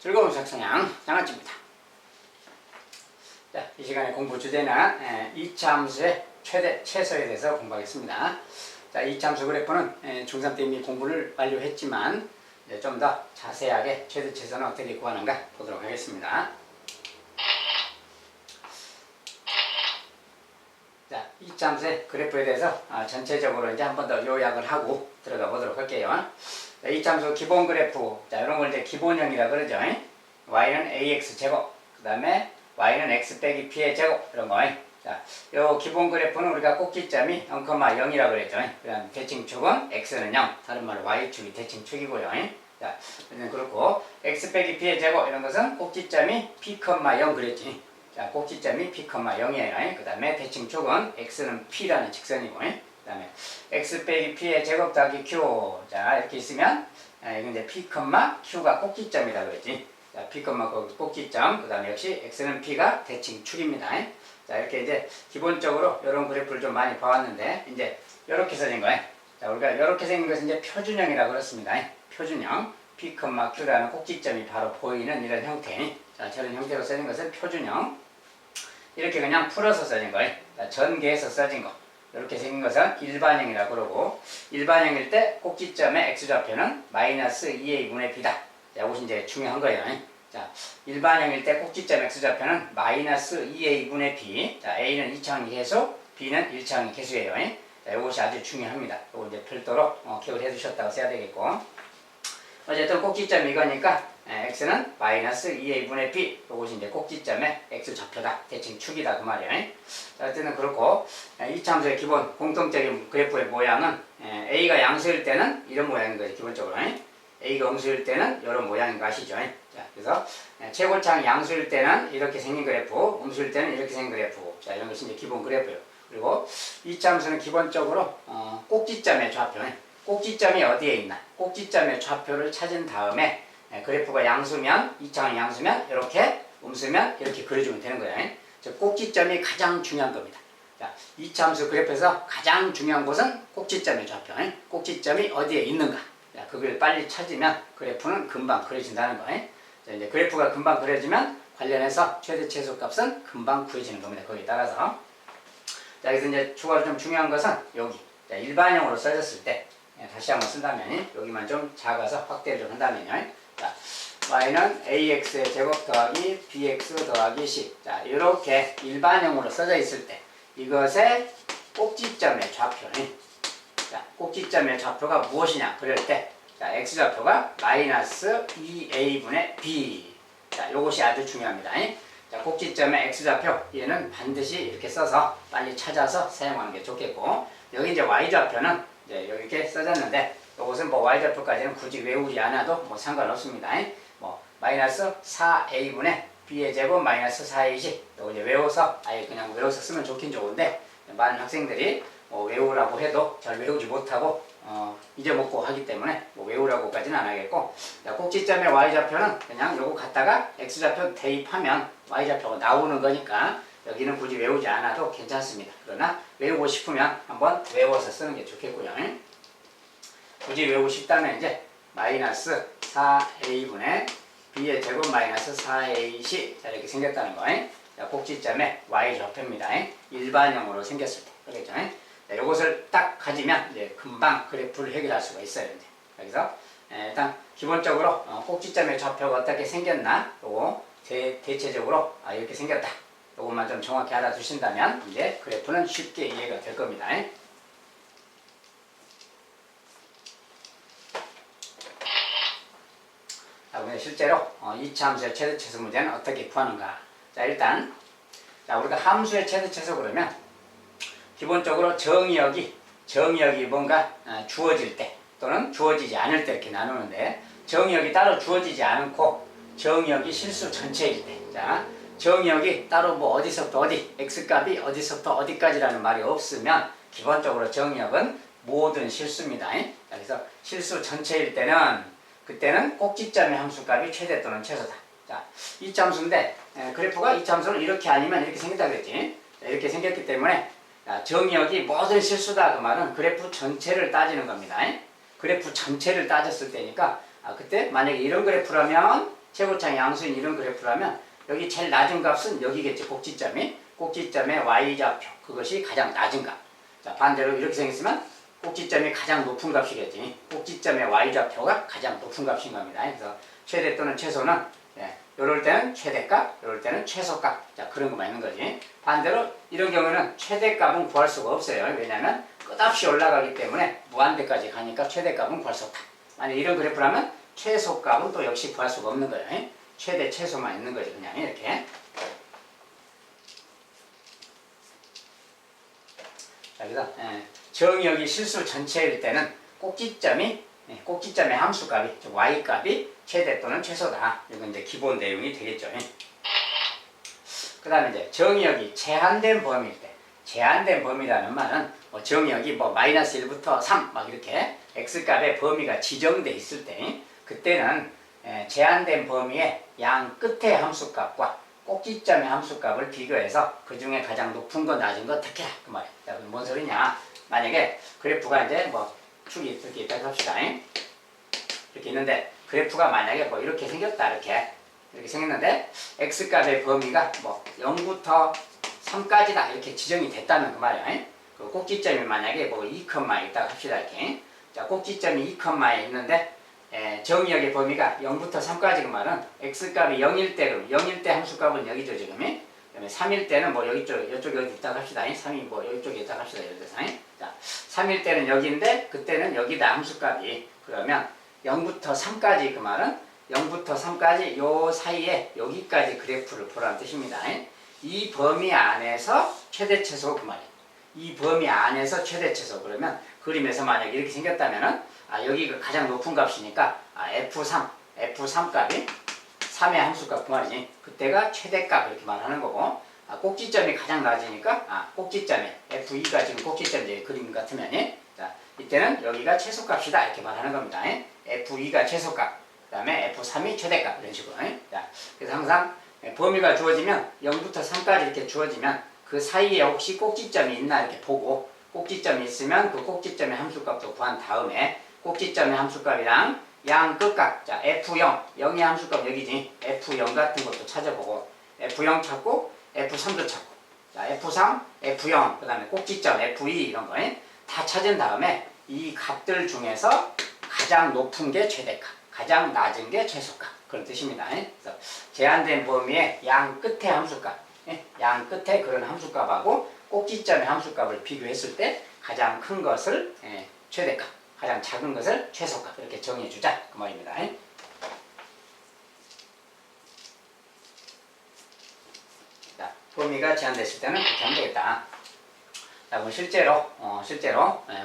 즐거운 수학성향 장아찌입니다. 자, 이 시간에 공부 주제는 이차 함수의 최대, 최소에 대해서 공부하겠습니다. 자, 이차 함수 그래프는 중3 때 이미 공부를 완료했지만 좀 더 자세하게 최대, 최소는 어떻게 구하는가 보도록 하겠습니다. 자, 이차 함수의 그래프에 대해서 전체적으로 이제 한 번 더 요약을 하고 들어가 보도록 할게요. 이차 함수 기본 그래프, 자, 이런 걸 이제 기본형이라 그러죠. y는 ax 제곱, 그 다음에 y는 x 빼기 p의 제곱, 이런 거. 자, 요 기본 그래프는 우리가 꼭지점이 0,0이라 그랬죠. 그다음 대칭축은 x는 0, 다른 말로 y축이 대칭축이고요. 자, 그렇고 x 빼기 p의 제곱 이런 것은 꼭지점이 p,0 그랬지. 자, 꼭지점이 p,0이에요. 그 다음에 대칭축은 x는 p라는 직선이고, 그 다음에 x 빼기 p의 제곱 더하기 q. 자, 이렇게 있으면 이건 이제 p, q가 꼭지점이다 그랬지. 자, p, 꼭지점. 그 다음에 역시 x는 p가 대칭축입니다. 자, 이렇게 이제 기본적으로 이런 그래프를 좀 많이 봐왔는데 이제 이렇게 써진 거예요. 자, 우리가 이렇게 생긴 것은 이제 표준형이라고 그렇습니다. 표준형. p, q라는 꼭지점이 바로 보이는 이런 형태. 자, 저런 형태로 써진 것은 표준형. 이렇게 그냥 풀어서 써진 거예요. 자, 전개해서 써진 거. 이렇게 생긴 것은 일반형이라고 그러고, 일반형일 때 꼭지점의 x좌표는 마이너스 2a분의 b다. 자, 이것이 이제 중요한 거예요. 자, 일반형일 때 꼭지점 x좌표는 마이너스 2a분의 b. 자, a는 2차항의 개수, b는 1차항의 개수예요. 자, 이것이 아주 중요합니다. 이거 이제 별도로 기억을 해두셨다고 써야 되겠고. 어쨌든 꼭지점이 이거니까 x는 마이너스 2a분의 b. 이것이 이제 꼭지점의 x좌표다. 대칭축이다. 그 말이에요. 자, 어쨌든 그렇고, 이차함수의 기본 공통적인 그래프의 모양은 a가 양수일 때는 이런 모양인 거죠. 기본적으로. a가 음수일 때는 이런 모양인 거 아시죠? 자, 그래서 최고차항 양수일 때는 이렇게 생긴 그래프, 음수일 때는 이렇게 생긴 그래프. 자, 이런 것이 이제 기본 그래프예요. 그리고 이차함수는 기본적으로 꼭지점의 좌표. 꼭지점이 어디에 있나? 꼭지점의 좌표를 찾은 다음에 그래프가 양수면, 이차항이 양수면 이렇게, 음수면 이렇게 그려주면 되는 거예요. 즉 꼭지점이 가장 중요한 겁니다. 자, 이차함수 그래프에서 가장 중요한 곳은 꼭지점의 좌표. 꼭지점이 어디에 있는가? 자, 그걸 빨리 찾으면 그래프는 금방 그려진다는 거예요. 자, 이제 그래프가 금방 그려지면 관련해서 최대 최소 값은 금방 구해지는 겁니다. 거기에 따라서. 자, 그래서 이제 추가로 좀 중요한 것은 여기. 자, 일반형으로 써졌을 때 다시 한번 쓴다면 여기만 좀 작아서 확대를 좀 한다면요. 자, y는 ax의 제곱 더하기 bx 더하기 c. 자, 이렇게 일반형으로 써져 있을 때 이것의 꼭지점의 좌표. 자, 꼭지점의 좌표가 무엇이냐? 그럴 때, 자, x좌표가 마이너스 2a분의 b. 자, 요것이 아주 중요합니다. 자, 꼭지점의 x좌표, 얘는 반드시 이렇게 써서 빨리 찾아서 사용하는 게 좋겠고, 여기 이제 y좌표는 이제 이렇게 써졌는데, 요것은 뭐 y좌표까지는 굳이 외우지 않아도 뭐 상관없습니다. 뭐, 마이너스 4a분의 b의 제곱 마이너스 4ac. 요거 이제 외워서, 아예 그냥 외워서 쓰면 좋긴 좋은데, 많은 학생들이 외우라고 해도 잘 외우지 못하고 잊어먹고 하기 때문에 뭐 외우라고까지는 안 하겠고, 자, 꼭지점의 y좌표는 그냥 요거 갖다가 x좌표 대입하면 y좌표가 나오는 거니까 여기는 굳이 외우지 않아도 괜찮습니다. 그러나 외우고 싶으면 한번 외워서 쓰는 게 좋겠고요. 굳이 외우고 싶다면 이제 마이너스 4a분의 b의 제곱 마이너스 4ac. 자, 이렇게 생겼다는 거. 자, 꼭지점의 y좌표입니다. 일반형으로 생겼을 때. 그렇겠죠? 자, 요것을 딱 가지면 이제 금방 그래프를 해결할 수가 있어요. 이제. 여기서 일단 기본적으로 꼭지점의 좌표가 어떻게 생겼나 요거 대체적으로 이렇게 생겼다. 요것만 좀 정확히 알아두신다면 이제 그래프는 쉽게 이해가 될 겁니다. 자, 오늘 실제로 이차 함수의 최대 최소 문제는 어떻게 구하는가. 자, 일단 자, 우리가 함수의 최대 최소 그러면 기본적으로 정의역이 뭔가 주어질 때 또는 주어지지 않을 때 이렇게 나누는데, 정의역이 따로 주어지지 않고 정의역이 실수 전체일 때, 자, 정의역이 따로 뭐 어디서부터 어디, x값이 어디서부터 어디까지라는 말이 없으면 기본적으로 정의역은 모든 실수입니다. 자, 그래서 실수 전체일 때는 그때는 꼭지점의 함수값이 최대 또는 최소다. 자, 이차 함수인데 그래프가 이차 함수는 이렇게 아니면 이렇게 생긴다 그랬지. 자, 이렇게 생겼기 때문에 정의역이 모든 실수다. 그 말은 그래프 전체를 따지는 겁니다. 그래프 전체를 따졌을 때니까 그때 만약에 이런 그래프라면 최고차의 양수인 이런 그래프라면 여기 제일 낮은 값은 여기겠지. 꼭지점이. 꼭지점의 y좌표. 그것이 가장 낮은 값. 자, 반대로 이렇게 생겼으면 꼭지점이 가장 높은 값이겠지. 꼭지점의 y좌표가 가장 높은 값인 겁니다. 그래서 최대 또는 최소는 이럴 때는 최대값, 이럴 때는 최소값. 자, 그런 것만 있는 거지. 반대로 이런 경우는 최대값은 구할 수가 없어요. 왜냐하면 끝없이 올라가기 때문에 무한대까지 가니까 최대값은 구할 수 없다. 만약 이런 그래프라면 최소값은 또 역시 구할 수가 없는 거예요. 최대, 최소만 있는 거지. 그냥 이렇게. 자, 그래서 정의역이 실수 전체일 때는 꼭지점의 함수값이, 즉 y값이 최대 또는 최소다. 이건 이제 기본 내용이 되겠죠. 그 다음에 이제 정의역이 제한된 범위일 때, 제한된 범위라는 말은 정의역이 마이너스 1부터 3 막 이렇게 x값의 범위가 지정돼 있을 때, 그때는 제한된 범위의 양 끝의 함수값과 꼭지점의 함수값을 비교해서 그 중에 가장 높은 거 낮은 거 택해라. 그 말이야. 자, 그럼 뭔 소리냐? 만약에 그래프가 이제 축이 이렇게 있다고 합시다. 이렇게 있는데 그래프가 만약에 이렇게 생겼다. 이렇게 생겼는데 x값의 범위가 0부터 3까지다. 이렇게 지정이 됐다는 그 말이야. 그 꼭지점이 만약에 2컴마에 있다고 합시다. 이렇게. 자, 꼭지점이 2컴마에 있는데 정의역의 범위가 0부터 3까지 그 말은 x값이 0일 때, 그럼 0일 때 함수값은 여기죠, 지금. 그다음에 3일 때는 이쪽 여기 있다고 합시다. 3이 이쪽에 있다고 합시다. 예를 들어서. 자, 3일 때는 여기인데 그때는 여기다 함수값이. 그러면 0부터 3까지 그 말은 0부터 3까지 요 사이에 여기까지 그래프를 보라는 뜻입니다. 이 범위 안에서 최대 최소 그 말이에요. 이 범위 안에서 최대 최소. 그러면 그림에서 만약에 이렇게 생겼다면은 여기가 가장 높은 값이니까 F3 값이 3의 함수값 그 말이지. 그때가 최대값 이렇게 말하는 거고, 꼭지점이 가장 낮으니까 꼭지점에 F2가 지금 꼭지점 그림 같으면 자, 이때는 여기가 최소값이다 이렇게 말하는 겁니다. F2가 최소값, 그 다음에 F3이 최대값 이런 식으로. 자, 그래서 항상 범위가 주어지면 0부터 3까지 이렇게 주어지면 그 사이에 혹시 꼭지점이 있나 이렇게 보고, 꼭지점이 있으면 그 꼭지점의 함수값도 구한 다음에 꼭지점의 함수값이랑 양 끝값, 자 F0, 0의 함수값 여기지. F0 같은 것도 찾아보고 F0 찾고 F3도 찾고, 자 F3, F0, 그 다음에 꼭지점 F2 이런 거 다 찾은 다음에 이 값들 중에서 가장 높은 게 최대값, 가장 낮은 게 최소값 그런 뜻입니다. 그래서 제한된 범위의 양 끝의 함수값, 양 끝에 그런 함수값하고 꼭지점의 함수값을 비교했을 때 가장 큰 것을 최대값, 가장 작은 것을 최소값 이렇게 정해주자 그 말입니다. 자, 범위가 제한됐을 때는 그렇게 하면 되겠다. 자, 그럼 실제로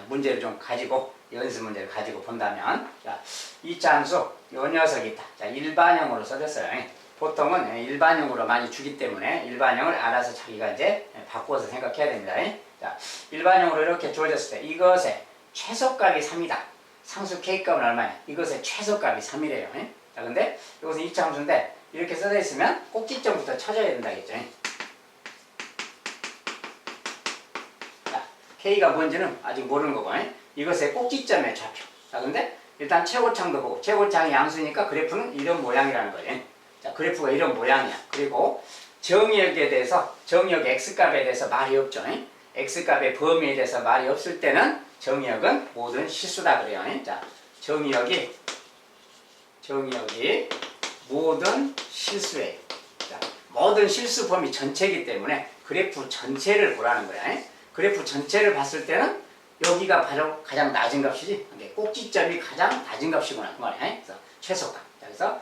문제를 좀 가지고 연습 문제를 가지고 본다면, 자, 이 함수 요 녀석이 있다. 자, 일반형으로 써졌어요. 보통은 일반형으로 많이 주기 때문에 일반형을 알아서 자기가 이제 바꿔서 생각해야 됩니다. 자, 일반형으로 이렇게 주어졌을 때 이것의 최소값이 3이다. 상수 k값은 얼마냐? 이것의 최소값이 3이래요. 자, 근데 이것은 2차 함수인데 이렇게 써져 있으면 꼭지점부터 찾아야 된다겠죠. 자, k가 뭔지는 아직 모르는 거고, 이것의 꼭지점의 좌표. 자, 근데 일단 최고창도 보고, 최고창이 양수니까 그래프는 이런 모양이라는 거예요. 자, 그래프가 이런 모양이야. 그리고 정의역에 대해서, 정의역 x값에 대해서 말이 없죠. x값의 범위에 대해서 말이 없을 때는 정의역은 모든 실수다 그래요. 자, 정의역이 모든 실수예요. 자, 모든 실수 범위 전체이기 때문에 그래프 전체를 보라는 거야. 그래프 전체를 봤을 때는 여기가 바로 가장 낮은 값이지. 근데 꼭지점이 가장 낮은 값이구나 그 말이야. 그래서 최소값. 자, 그래서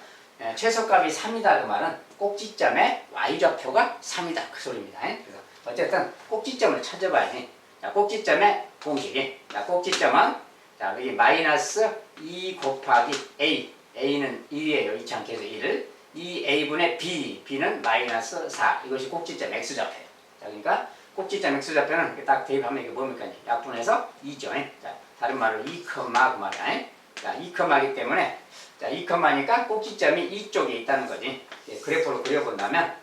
최소값이 3이다 그 말은 꼭지점의 y좌표가 3이다 그 소리입니다. 그래서 어쨌든 꼭지점을 찾아봐야지. 자, 꼭지점의 공식이, 자, 꼭지점은 자, 여기 마이너스 2 곱하기 a, a는 1이에요. 이창께서 1. 이 a분의 b, b는 마이너스 4. 이것이 꼭지점 x좌표예요. 자, 그러니까 꼭지점 x좌표는 이렇게 딱 대입하면 이게 뭡니까? 약분해서 2죠. 자, 다른 말로 2, 그 말이야. 자, 2컴마이기 때문에, 자, 2컴마니까 꼭지점이 이쪽에 있다는 거지. 그래프로 그려본다면,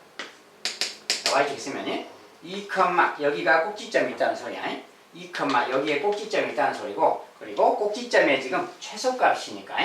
자, y축 있으면 2, 여기가 꼭지점이 있다는 소리야. 2, 여기에 꼭지점이 있다는 소리고, 그리고 꼭지점에 지금 최소값이니까,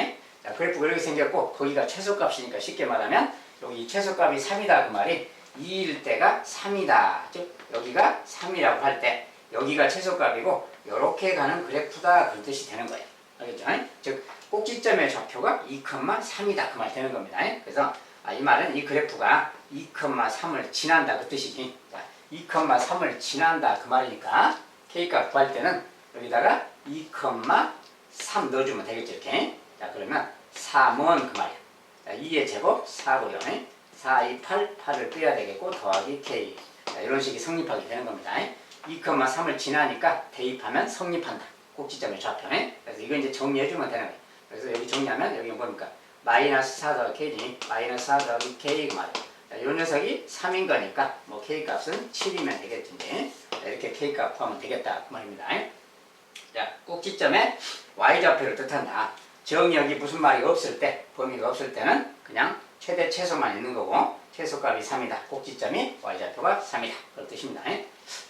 자, 그래프가 이렇게 생겼고 거기가 최소값이니까 쉽게 말하면 여기 최소값이 3이다 그 말이 2일 때가 3이다. 즉 여기가 3이라고 할 때 여기가 최소값이고 이렇게 가는 그래프다 그런 뜻이 되는 거예요. 알겠죠? 즉 꼭지점의 좌표가 2,3이다 그 말 되는 겁니다. 그래서 이 말은 이 그래프가 2,3을 지난다 그 뜻이지. 자, 2,3을 지난다 그 말이니까 K값 구할 때는 여기다가 2,3 넣어주면 되겠죠. 이렇게. 자, 그러면 3은 그 말이야. 자, 2의 제곱 4고요. 4, 2, 8, 8을 빼야 되겠고 더하기 K. 자, 이런 식이 성립하게 되는 겁니다. 2,3을 지나니까 대입하면 성립한다. 꼭지점의 좌표. 그래서 이거 이제 정리해주면 되는 거예요. 그래서 여기 정리하면 여기 뭡니까? 마이너스 4 더하기 K니 마이너스 4 더하기 K 그 말이에요. 자, 요 녀석이 3인 거니까 뭐 K값은 7이면 되겠지. 자, 이렇게 K값 구하면 되겠다 그 말입니다. 자, 꼭지점에 Y좌표를 뜻한다. 정역이 무슨 말이 없을 때, 범위가 없을 때는 그냥 최대 최소만 있는 거고 최소값이 3이다. 꼭지점이 Y좌표가 3이다. 그런 뜻입니다.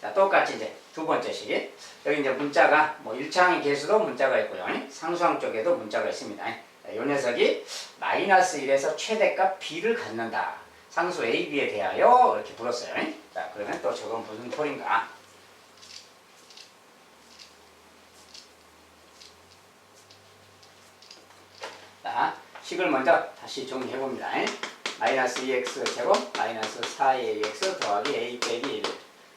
자, 똑같이 이제 두 번째 식. 여기 이제 문자가 뭐 1차항의 개수도 문자가 있고요. 상수항 쪽에도 문자가 있습니다. 자, 이 녀석이 마이너스 1에서 최대값 b를 갖는다. 상수 a, b에 대하여 이렇게 불렀어요. 자, 그러면 또 저건 무슨 꼴인가? 자, 식을 먼저 다시 정리해봅니다. 마이너스 2x 제곱 마이너스 4ax 더하기 a 빼기 1.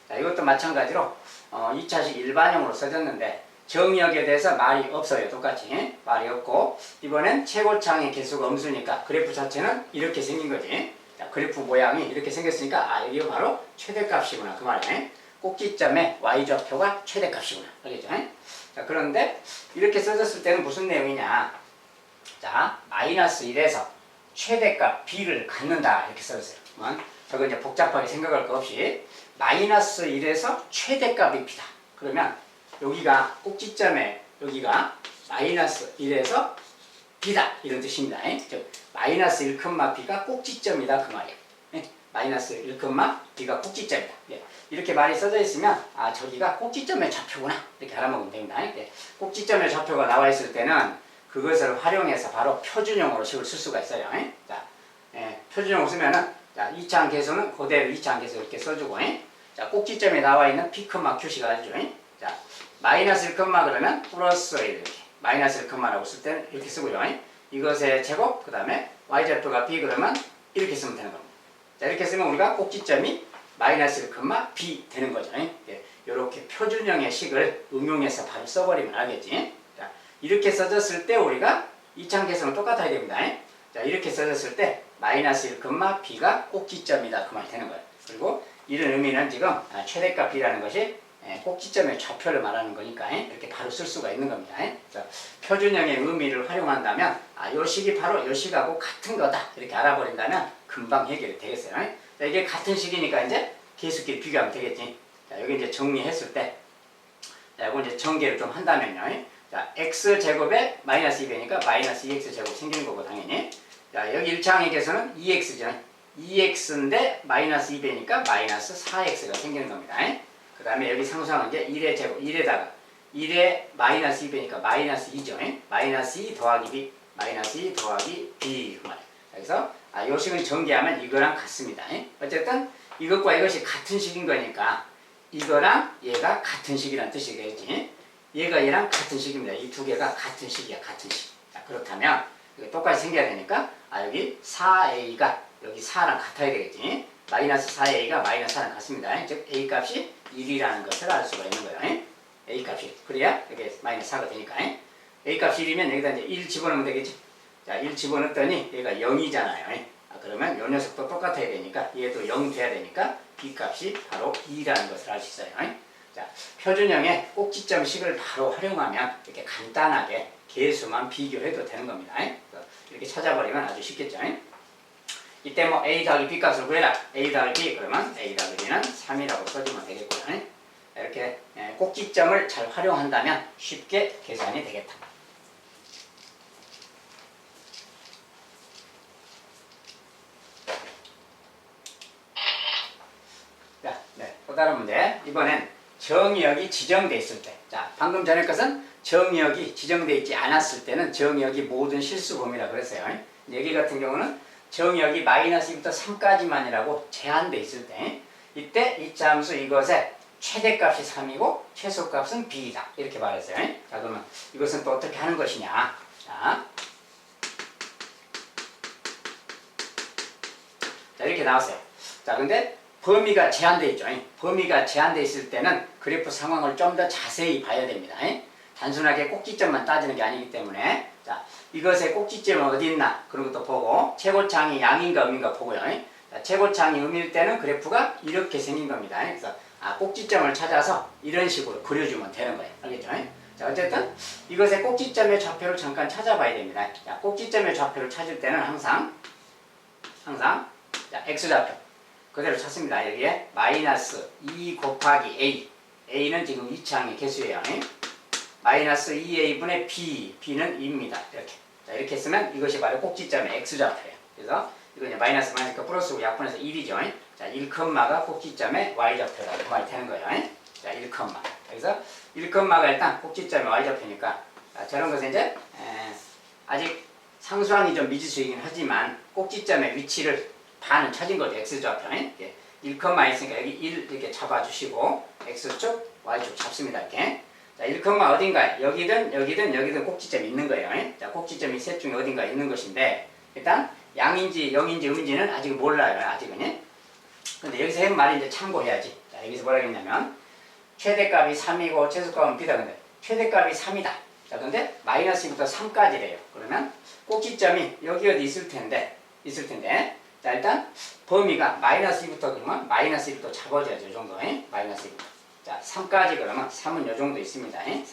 자, 이것도 마찬가지로 2차식 일반형으로 써졌는데 정역에 대해서 말이 없어요. 똑같이 말이 없고 이번엔 최고차항의 개수가 음수니까 그래프 자체는 이렇게 생긴 거지. 자, 그래프 모양이 이렇게 생겼으니까 여기가 바로 최대값이구나 그 말이에요. 꼭지점의 y좌표가 최대값이구나. 알겠죠? 자, 그런데 이렇게 써졌을 때는 무슨 내용이냐? 자, 마이너스 1에서 최대값 b를 갖는다 이렇게 써졌어요. 저거 이제 복잡하게 생각할 거 없이 마이너스 1에서 최대값이 b다. 그러면 여기가 꼭지점에 여기가 마이너스 1에서 b다 이런 뜻입니다. 즉 마이너스 1,b가 꼭지점이다 그 말이에요. 마이너스 1,b가 꼭지점이다. 이렇게 말이 써져 있으면 저기가 꼭지점의 좌표구나 이렇게 알아먹으면 됩니다. 꼭지점의 좌표가 나와 있을 때는 그것을 활용해서 바로 표준형으로 식을 쓸 수가 있어요. 자, 표준형으로 쓰면은 자, 2차항 계수는 그대로 2차항 계수 이렇게 써주고 자, 꼭지점에 나와 있는 p, q식 알죠? 자, 마이너스 1, 그러면 플러스 1 이렇게 마이너스 1,라고 쓸 때는 이렇게 쓰고요. 이것의 제곱 그 다음에 y좌표가 b 그러면 이렇게 쓰면 되는 겁니다. 자, 이렇게 쓰면 우리가 꼭지점이 마이너스 1, b 되는 거죠. 이렇게 표준형의 식을 응용해서 바로 써버리면 알겠지? 자, 이렇게 써졌을 때 우리가 2차항 계수는 똑같아야 됩니다. 자, 이렇게 써졌을 때 마이너스 1, b가 꼭지점이다 그 말이 되는 거예요. 그리고 이런 의미는 지금 최대값 b라는 것이 꼭지점의 좌표를 말하는 거니까 이렇게 바로 쓸 수가 있는 겁니다. 표준형의 의미를 활용한다면 이 식이 바로 이 식하고 같은 거다 이렇게 알아버린다면 금방 해결이 되겠어요. 자, 이게 같은 식이니까 이제 계수끼리 비교하면 되겠지. 자, 여기 이제 정리했을 때 자, 이거 이제 전개를 좀 한다면요. 자, x제곱에 마이너스 2배니까 마이너스 2x제곱 생기는 거고 당연히. 자, 여기 1차항의 개수는 2x죠. 2x인데 마이너스 2배니까 마이너스 4x가 생기는 겁니다. 그 다음에 여기 상수항은 이제 1의 제곱, 1에다가 1에 마이너스 2배니까 마이너스 2죠. 마이너스 2 더하기 b, 마이너스 2 더하기 b. 그래서 이 식은 전개하면 이거랑 같습니다. 어쨌든 이것과 이것이 같은 식인 거니까 이거랑 얘가 같은 식이라는 뜻이겠지. 얘가 얘랑 같은 식입니다. 이 두 개가 같은 식이야, 같은 식. 자, 그렇다면 똑같이 생겨야 되니까 여기 4a가 여기 4랑 같아야 되겠지. 마이너스 4a가 마이너스 4랑 같습니다. 즉 a 값이 1이라는 것을 알 수가 있는 거예요. a 값이 그래야 이게 마이너스 4가 되니까 a 값이 1이면 여기다 이제 1 집어넣으면 되겠지. 자, 1 집어넣었더니 얘가 0이잖아요. 그러면 이 녀석도 똑같아야 되니까 얘도 0 돼야 되니까 b 값이 바로 2라는 것을 알 수 있어요. 자, 표준형의 꼭지점식을 바로 활용하면 이렇게 간단하게 개수만 비교해도 되는 겁니다. 이렇게 찾아버리면 아주 쉽겠죠. 이때 뭐 a 더하기 b 값을 구해라. a 더하기 b 그러면 a 더하기 b는 3이라고 써주면 되겠고요. 이렇게 꼭지점을 잘 활용한다면 쉽게 계산이 되겠다. 자, 또 다른 문제. 이번엔 정역이 지정돼 있을 때. 자, 방금 전에 것은 정역이 지정되어 있지 않았을 때는 정역이 모든 실수 범위라 그랬어요. 여기 같은 경우는 정역이 마이너스 2부터 3까지만이라고 제한되어 있을 때 이때 이 함수 이것의 최대값이 3이고 최소값은 b이다. 이렇게 말했어요. 자, 그러면 이것은 또 어떻게 하는 것이냐. 자, 이렇게 나왔어요. 자, 근데 범위가 제한되어 있죠. 범위가 제한되어 있을 때는 그래프 상황을 좀 더 자세히 봐야 됩니다. 단순하게 꼭지점만 따지는 게 아니기 때문에 자, 이것의 꼭지점은 어디 있나 그런 것도 보고 최고창이 양인가 음인가 보고요. 자, 최고창이 음일 때는 그래프가 이렇게 생긴 겁니다. 그래서 꼭지점을 찾아서 이런 식으로 그려주면 되는 거예요. 알겠죠? 자, 어쨌든 이것의 꼭지점의 좌표를 잠깐 찾아봐야 됩니다. 자, 꼭지점의 좌표를 찾을 때는 항상 자, x좌표 그대로 찾습니다. 여기에 마이너스 2 곱하기 a a는 지금 2차항의 개수예요. 마이너스 2a분의 b b는 2입니다. 이렇게 자, 이렇게 쓰면 이것이 바로 꼭지점의 x좌표예요. 그래서 이거 이제 마이너스 플러스고 약분해서 1이죠. 자, 1컴마가 꼭지점의 y좌표다. 그 말이 되는 거예요. 자, 1컴마. 그래서 1컴마가 일단 꼭지점의 y좌표니까 자, 저런 것은 이제 아직 상수항이 좀 미지수이긴 하지만 꼭지점의 위치를 반은 찾은 거죠. x좌표. 1컴마 있으니까 여기 1 이렇게 잡아주시고 x축, y축 잡습니다. 이렇게. 자, 1컴마 어딘가에 여기든 꼭지점이 있는 거예요. 자, 꼭지점이 셋 중에 어딘가 있는 것인데 일단 양인지 0인지 음인지는 아직 몰라요. 아직은. 근데 여기서 한 말이 이제 참고해야지. 자, 여기서 뭐라 했냐면 최대값이 3이고 최소값은 b다. 근데 최대값이 3이다. 자, 근데 마이너스 2부터 3까지래요. 그러면 꼭지점이 여기 어디 있을 텐데 자, 일단 범위가 마이너스 2부터 그러면 마이너스 2부터 잡아줘야죠. 이 정도. 마이너스 2부터. 자, 3까지 그러면 3은 이 정도 있습니다. 3.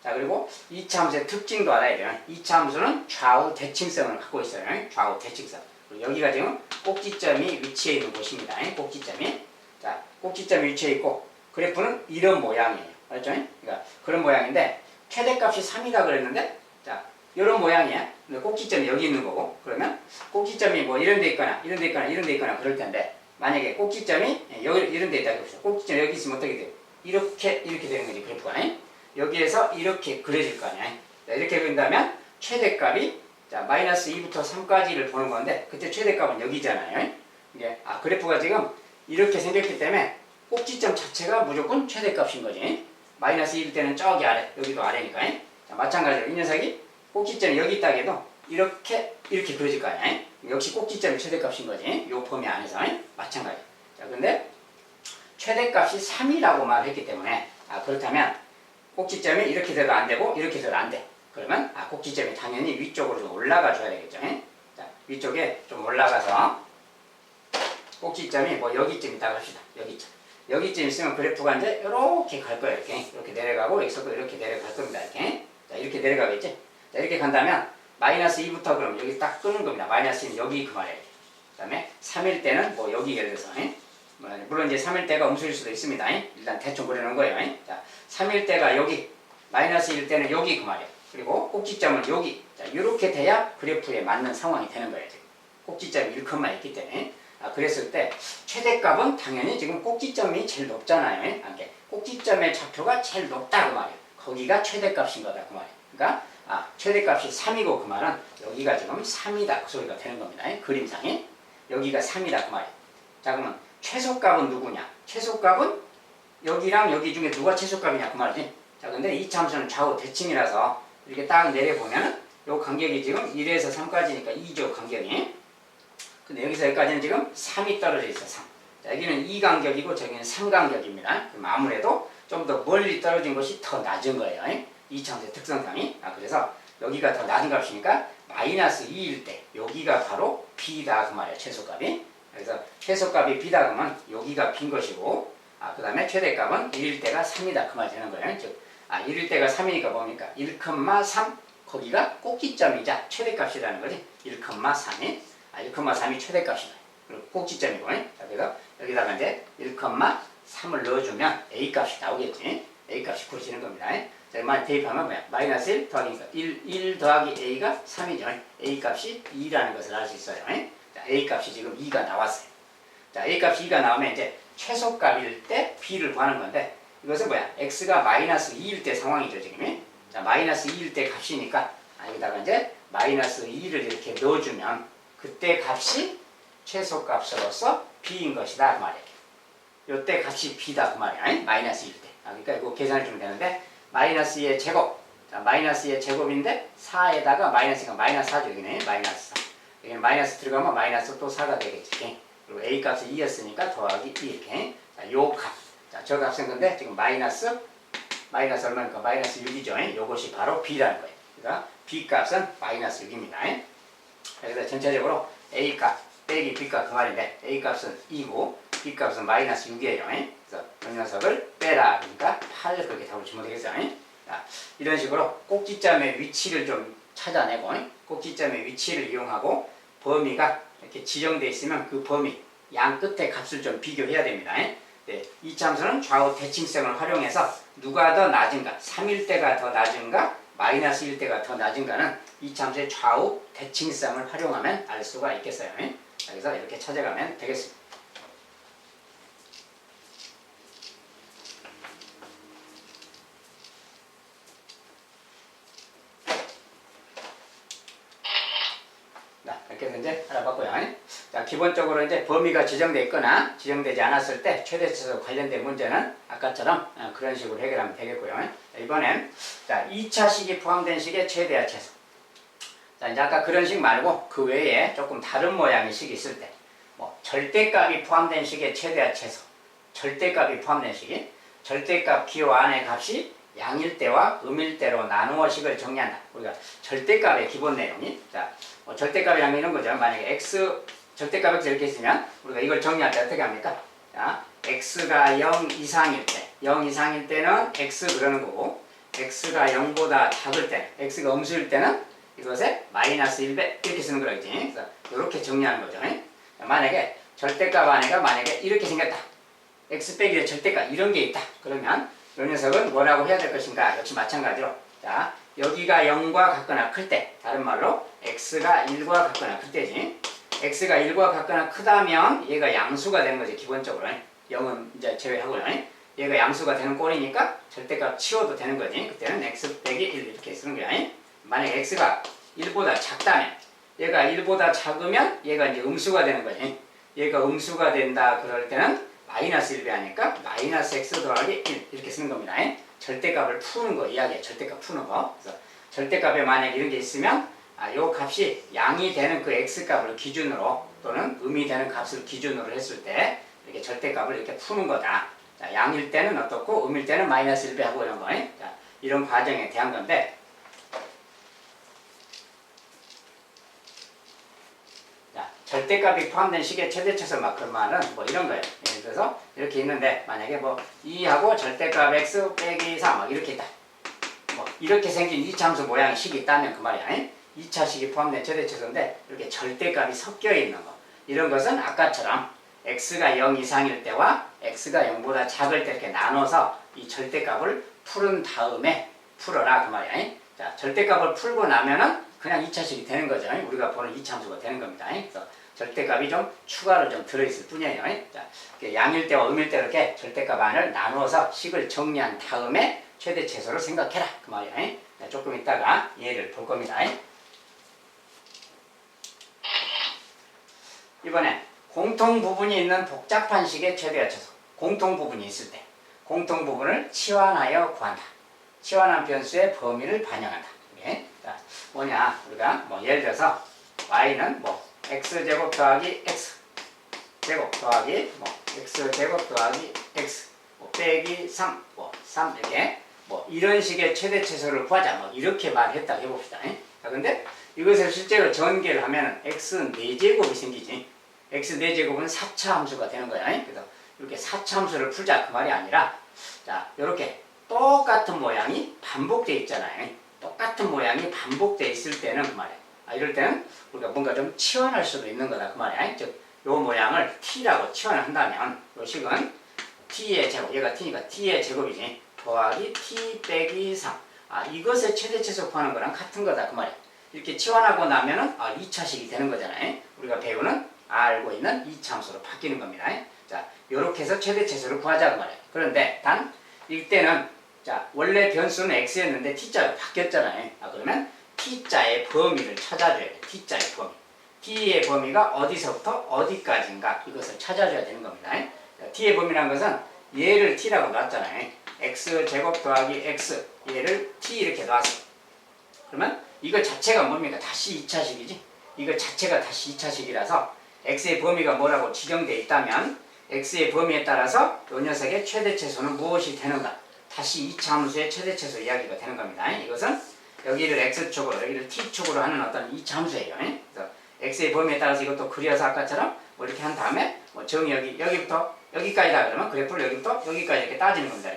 자, 그리고 2차 함수의 특징도 알아야 돼요. 2차 함수는 좌우 대칭성을 갖고 있어요. 좌우 대칭성. 그리고 여기가 지금 꼭지점이 위치해 있는 곳입니다. 꼭지점이. 자, 꼭지점이 위치해 있고 그래프는 이런 모양이에요. 알죠? 그러니까 그런 모양인데 최대값이 3이다 그랬는데 자, 이런 모양이야. 근데 꼭지점이 여기 있는 거고 그러면 꼭지점이 뭐 이런 데 있거나 그럴 텐데 만약에 꼭지점이 여기 이런 데 있다 그럽시다. 꼭지점이 여기 있으면 어떻게 돼요? 이렇게 되는 거지 그래프가. 여기에서 이렇게 그려질 거 아니야. 자, 이렇게 그린다면 최대값이 자, 마이너스 2부터 3까지를 보는 건데 그때 최대값은 여기잖아요. 이게 그래프가 지금 이렇게 생겼기 때문에 꼭지점 자체가 무조건 최대값인 거지. 마이너스 1일 때는 저기 아래, 여기도 아래니까. 자, 마찬가지로 이 녀석이 꼭지점이 여기 있다 해도 이렇게 그려질 거 아니야. 역시 꼭지점이 최대값인 거지. 요 범위 안에서. 마찬가지. 자, 근데 최대값이 3이라고 말했기 때문에 그렇다면 꼭지점이 이렇게 돼도 안 되고 이렇게 돼도 안 돼. 그러면 꼭지점이 당연히 위쪽으로 좀 올라가 줘야 되겠죠. 자, 위쪽에 좀 올라가서 꼭지점이 뭐 여기쯤 있다고 합시다. 여기쯤 있으면 그래프가 이제 이렇게 갈 거예요. 이렇게 내려가고 여기서도 이렇게 내려갈 겁니다. 이렇게. 자, 이렇게 내려가겠지. 자, 이렇게 간다면 마이너스 2부터 그럼 여기 딱 끄는 겁니다. 마이너스 2는 여기 그 말이에요. 그 다음에 3일 때는 뭐 여기 예를 들어서 물론 이제 3일 때가 음수일 수도 있습니다. 일단 대충 그려놓은 거예요. 자, 3일 때가 여기, 마이너스 1일 때는 여기 그 말이에요. 그리고 꼭지점은 여기. 자, 이렇게 돼야 그래프에 맞는 상황이 되는 거예요. 지금. 꼭지점이 1컴마 있기 때문에. 그랬을 때 최대값은 당연히 지금 꼭지점이 제일 높잖아요. 꼭지점의 좌표가 제일 높다 그 말이에요. 거기가 최대값인 거다 그 말이에요. 그러니까 최대값이 3이고 그 말은 여기가 지금 3이다 그 소리가 되는 겁니다. 그림상에 여기가 3이다 그 말이에요. 자, 그러면 최소값은 누구냐? 최소값은 여기랑 여기 중에 누가 최소값이냐 그 말이지. 자, 근데 이 함수는 좌우 대칭이라서 이렇게 딱 내려보면은 요 간격이 지금 1에서 3까지니까 2죠 간격이. 근데 여기서 여기까지는 지금 3이 떨어져 있어 3. 자, 여기는 2간격이고 저기는 3간격입니다. 그럼 아무래도 좀 더 멀리 떨어진 것이 더 낮은 거예요. 이 함수의 특성상이. 그래서 여기가 더 낮은 값이니까 마이너스 2일 때 여기가 바로 b다 그 말이에요. 최소값이. 그래서 최소값이 b다 그러면 여기가 b인 것이고 그 다음에 최대값은 1일 때가 3이다 그 말이 되는 거예요. 즉 1일 때가 3이니까 뭡니까? 1,3 거기가 꼭지점이자 최대값이라는 거지. 1,3이 1,3이 최대값이다. 그리고 꼭지점이고. 자, 그래서 여기다가 이제 1,3을 넣어주면 a값이 나오겠지. a값이 구해지는 겁니다. 자, 대입하면 뭐야? 마이너스 1 더하기 1 더하기 a가 3이죠. a값이 2라는 것을 알 수 있어요. 자, a값이 지금 2가 나왔어요. 자, a값이 2가 나오면 이제 최소값일 때 b를 구하는 건데 이것은 뭐야? x가 마이너스 2일 때 상황이죠. 지금. 자, 마이너스 2일 때 값이니까 여기다가 이제 마이너스 2를 이렇게 넣어주면 그때 값이 최소값으로서 b인 것이다 그 말이에요. 요때 값이 b다 그 말이야. 마이너스 2일 때. 그러니까 이거 계산해 주면 되는데 마이너스 2의 제곱. 자, 마이너스 2의 제곱인데 4에다가 마이너스가 마이너스 4죠. 여기는 마이너스 4. 여기는 마이너스 들어가면 마이너스 또 4가 되겠지. 그리고 a 값이 2였으니까 더하기 2 이렇게. 자, 요 값. 자, 저 값은 근데 지금 마이너스 얼마니까 마이너스 6이죠. 요것이 바로 b라는 거예요. 그러니까 b 값은 마이너스 6입니다. 그래서 전체적으로 a 값 빼기 b 값 그 말인데 a 값은 2고 b 값은 마이너스 6이에요. 그래서 이 녀석을 빼라. 그러니까 8 그렇게 답을 주면 되겠어요. 자, 이런 식으로 꼭지점의 위치를 좀 찾아내고 꼭지점의 위치를 이용하고 범위가 이렇게 지정되어 있으면 그 범위 양 끝의 값을 좀 비교해야 됩니다. 네, 이 참수는 좌우 대칭성을 활용해서 누가 더 낮은가, 3일 때가 더 낮은가, 마이너스 1 때가 더 낮은가는 이 참수의 좌우 대칭성을 활용하면 알 수가 있겠어요. 그래서 이렇게 찾아가면 되겠습니다. 이렇게 해서 이제 알아봤고요. 자, 기본적으로 이제 범위가 지정되어 있거나 지정되지 않았을 때 최대치수 관련된 문제는 아까처럼 그런 식으로 해결하면 되겠고요. 자, 이번엔 자, 2차 식이 포함된 식의 최대와 최소. 자, 이제 아까 그런 식 말고 그 외에 조금 다른 모양의 식이 있을 때, 뭐 절대값이 포함된 식의 최대와 최소, 절대값이 포함된 식이 절대값 기호 안의 값이 양일 때와 음일 때로 나누어 식을 정리한다. 우리가 절대값의 기본 내용이 자. 절대값이라면 이런 거죠. 만약에 x 절대값이 이렇게 있으면 우리가 이걸 정리할 때 어떻게 합니까? 자, x가 0 이상일 때, 0 이상일 때는 x 그러는 거고, x가 0보다 작을 때, x가 음수일 때는 이것에 마이너스 1배 이렇게 쓰는 거라지. 그래서 이렇게 정리하는 거죠. 자, 만약에 절대값 안에가 만약에 이렇게 생겼다. x 빼기의 절대값 이런 게 있다. 그러면 이 녀석은 뭐라고 해야 될 것인가? 역시 마찬가지로 자. 여기가 0과 같거나 클 때, 다른 말로 x가 1과 같거나 클 때지. x가 1과 같거나 크다면 얘가 양수가 되는 거지, 기본적으로. 0은 이제 제외하고요. 얘가 양수가 되는 꼴이니까 절대값 치워도 되는 거지. 그때는 x 빼기 1 이렇게 쓰는 거야. 만약에 x가 1보다 작다면, 얘가 1보다 작으면 얘가 이제 음수가 되는 거지. 얘가 음수가 된다 그럴 때는 마이너스 1배 하니까 마이너스 x 더하기 1 이렇게 쓰는 겁니다. 절대값을 푸는 거 이야기해. 절대값 푸는 거. 그래서 절대값에 만약 이런 게 있으면 요 값이 양이 되는 그 x값을 기준으로 또는 음이 되는 값을 기준으로 했을 때 이렇게 절대값을 이렇게 푸는 거다. 자, 양일 때는 어떻고 음일 때는 마이너스 1배 하고 이런 거. 자, 이런 과정에 대한 건데 자, 절대값이 포함된 식의 최대치수 막 그런 말은 뭐 이런 거예요. 예를 들어서 이렇게 있는데 만약에 뭐 2하고 절대값 x 빼기 4 막 이렇게 있다. 뭐 이렇게 생긴 이차함수 모양의 식이 있다면 그 말이야. 2차 식이 포함된 최대치수인데 이렇게 절대값이 섞여 있는 거. 이런 것은 아까처럼 x가 0 이상일 때와 x가 0보다 작을 때 이렇게 나눠서 이 절대값을 푸른 다음에 풀어라 그 말이야. 자, 절대값을 풀고 나면은 그냥 2차식이 되는 거죠. 우리가 보는 이차함수가 되는 겁니다. 그래서 절대값이 좀 추가로 좀 들어있을 뿐이에요. 자, 양일 때와 음일 때 이렇게 절대값 안을 나누어서 식을 정리한 다음에 최대치수를 생각해라 그 말이야. 조금 있다가 예를 볼 겁니다. 이번엔 공통 부분이 있는 복잡한 식의 최대와 최소. 공통 부분이 있을 때 공통 부분을 치환하여 구한다. 치환한 변수의 범위를 반영한다. 자, 뭐냐 우리가 뭐 예를 들어서 y는 뭐 x제곱 더하기 x 제곱 더하기 뭐 x제곱 더하기 x 뭐 빼기 3 뭐 3 이렇게 뭐 이런 식의 최대치수를 구하자 뭐 이렇게 말했다고 해봅시다. 자, 근데 이것을 실제로 전개를 하면 x 4제곱이 생기지. x 4제곱은 4차 함수가 되는 거야. 그래서 이렇게 4차 함수를 풀자 그 말이 아니라 자, 이렇게 똑같은 모양이 반복되어 있잖아요. 똑같은 모양이 반복되어 있을 때는 그 말이야. 이럴 때는 우리가 뭔가 좀 치환할 수도 있는 거다 그 말이야. 즉, 요 모양을 t라고 치환을 한다면 요 식은 t의 제곱, 얘가 t니까 t의 제곱이지. 더하기 t 빼기 3. 이것의 최대치수 구하는 거랑 같은 거다 그 말이야. 이렇게 치환하고 나면은 2차식이 되는 거잖아요. 우리가 배우는 알고 있는 2차 함수로 바뀌는 겁니다. 자, 요렇게 해서 최대치수를 구하자 그 말이야. 그런데 단 이때는 자, 원래 변수는 x였는데 t자로 바뀌었잖아요. 그러면 t자의 범위를 찾아줘야 돼. t자의 범위. t의 범위가 어디서부터 어디까지인가 이것을 찾아줘야 되는 겁니다. 자, t의 범위라는 것은 얘를 t라고 놨잖아요. x제곱 더하기 x 얘를 t 이렇게 놨어. 그러면 이거 자체가 뭡니까? 다시 2차식이지. 이거 자체가 다시 2차식이라서 x의 범위가 뭐라고 지정되어 있다면 x의 범위에 따라서 이 녀석의 최대최소는 무엇이 되는가? 다시 2차 함수의 최대최소 이야기가 되는 겁니다. 이것은 여기를 x축으로 여기를 t축으로 하는 어떤 2차 함수예요. 그래서 x의 범위에 따라서 이것도 그려서 아까처럼 뭐 이렇게 한 다음에 뭐 정의 여기부터 여기까지다 그러면 그래프를 여기부터 여기까지 이렇게 따지는 겁니다.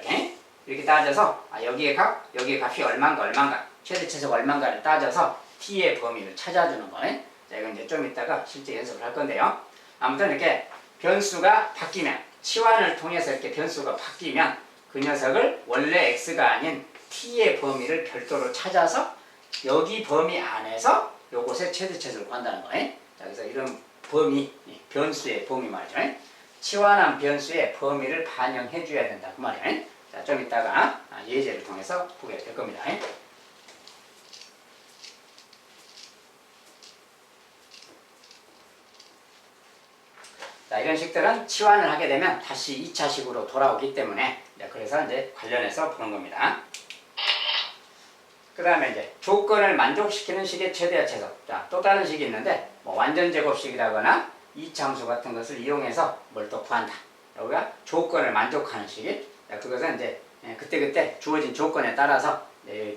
이렇게 따져서 여기의 값이 얼마인가 최대최소가 얼마인가를 따져서 t의 범위를 찾아주는 거예요. 자, 이건 이제 좀 이따가 실제 연습을 할 건데요. 아무튼 이렇게 변수가 바뀌면 치환을 통해서 이렇게 변수가 바뀌면 그 녀석을 원래 x가 아닌 t의 범위를 별도로 찾아서 여기 범위 안에서 요것의 최대최소를 구한다는 거예요. 자, 그래서 이런 범위, 변수의 범위 말이죠. 치환한 변수의 범위를 반영해 줘야 된다 그 말이에요. 자, 좀 이따가 예제를 통해서 보게 될 겁니다. 자, 이런 식들은 치환을 하게 되면 다시 2차식으로 돌아오기 때문에 그래서 이제 관련해서 보는 겁니다. 그 다음에 이제 조건을 만족시키는 식의 최대와 최소. 자, 또 다른 식이 있는데 뭐 완전 제곱식이라거나 이차함수 같은 것을 이용해서 뭘 또 구한다. 여기가 조건을 만족하는 식이. 자, 그것은 이제 그때그때 주어진 조건에 따라서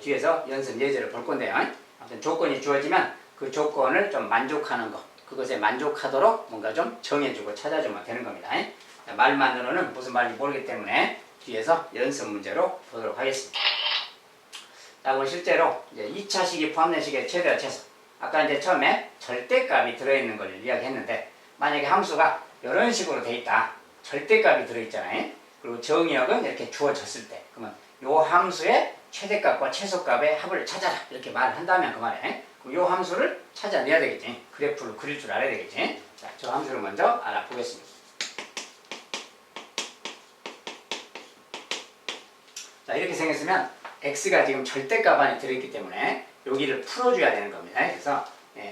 뒤에서 연습 예제를 볼 건데요. 아무튼 조건이 주어지면 그 조건을 좀 만족하는 것. 그것에 만족하도록 뭔가 좀 정해주고 찾아주면 되는 겁니다. 말만으로는 무슨 말인지 모르기 때문에 뒤에서 연습 문제로 보도록 하겠습니다. 자, 그럼 실제로 이제 2차식이 포함된 식의 최대와 최소. 아까 이제 처음에 절대값이 들어있는 걸 이야기했는데 만약에 함수가 이런 식으로 돼 있다. 절대값이 들어있잖아요. 그리고 정의역은 이렇게 주어졌을 때 그러면 이 함수의 최대값과 최소값의 합을 찾아라 이렇게 말을 한다면 그 말이에요. 그럼 이 함수를 찾아내야 되겠지. 그래프를 그릴 줄 알아야 되겠지. 자, 저 함수를 먼저 알아보겠습니다. 자, 이렇게 생겼으면 x가 지금 절대값 안에 들어있기 때문에 여기를 풀어줘야 되는 겁니다. 그래서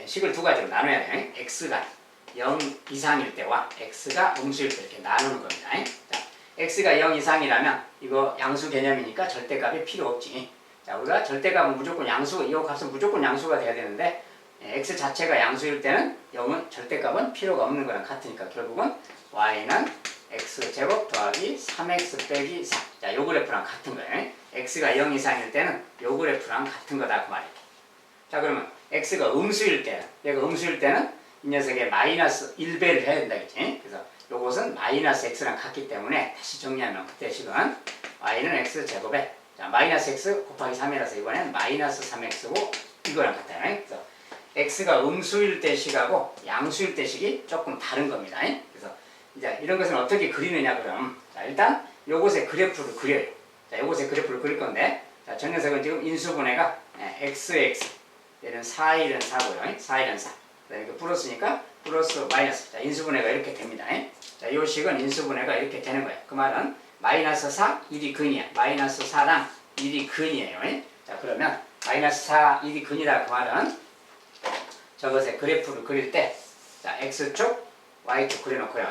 식을 두 가지로 나눠야 돼요. x가 0 이상일 때와 x가 음수일 때 이렇게 나누는 겁니다. 자, x가 0 이상이라면 이거 양수 개념이니까 절대값이 필요 없지. 자, 우리가 절대값은 무조건 양수, 이 값은 무조건 양수가 돼야 되는데 x 자체가 양수일 때는 0은 절대값은 필요가 없는 거랑 같으니까 결국은 y는 x제곱 더하기 3x 빼기 4. 자, 요 그래프랑 같은 거예요. x가 0 이상일 때는 요 그래프랑 같은 거다 그 말이에요. 자, 그러면 x가 음수일 때는 얘가 음수일 때는 이 녀석의 마이너스 1배를 해야 된다겠지. 그래서 요것은 마이너스 x랑 같기 때문에 다시 정리하면 그때 식은 y는 x제곱에 자, 마이너스 x 곱하기 3이라서 이번엔 마이너스 3x고 이거랑 같아요. 그래서 x가 음수일 때 식하고 양수일 때 식이 조금 다른 겁니다. 그래서 이제 이런 것은 어떻게 그리느냐 그럼 자, 일단 요것의 그래프를 그려요. 자, 요것의 그래프를 그릴 건데 자, 저 녀석은 지금 인수분해가 xx 얘는 4, 1은 4고요. 4, 1은 4. 이렇게 플러스니까 플러스 마이너스. 자, 인수분해가 이렇게 됩니다. 자, 요 식은 인수분해가 이렇게 되는 거예요. 그 말은 마이너스 4, 1이 근이야. 마이너스 4랑 1이 근이에요. 자, 그러면 마이너스 4, 1이 근이다. 그 말은 저것의 그래프를 그릴 때 자, x축, y축 그려놓고요.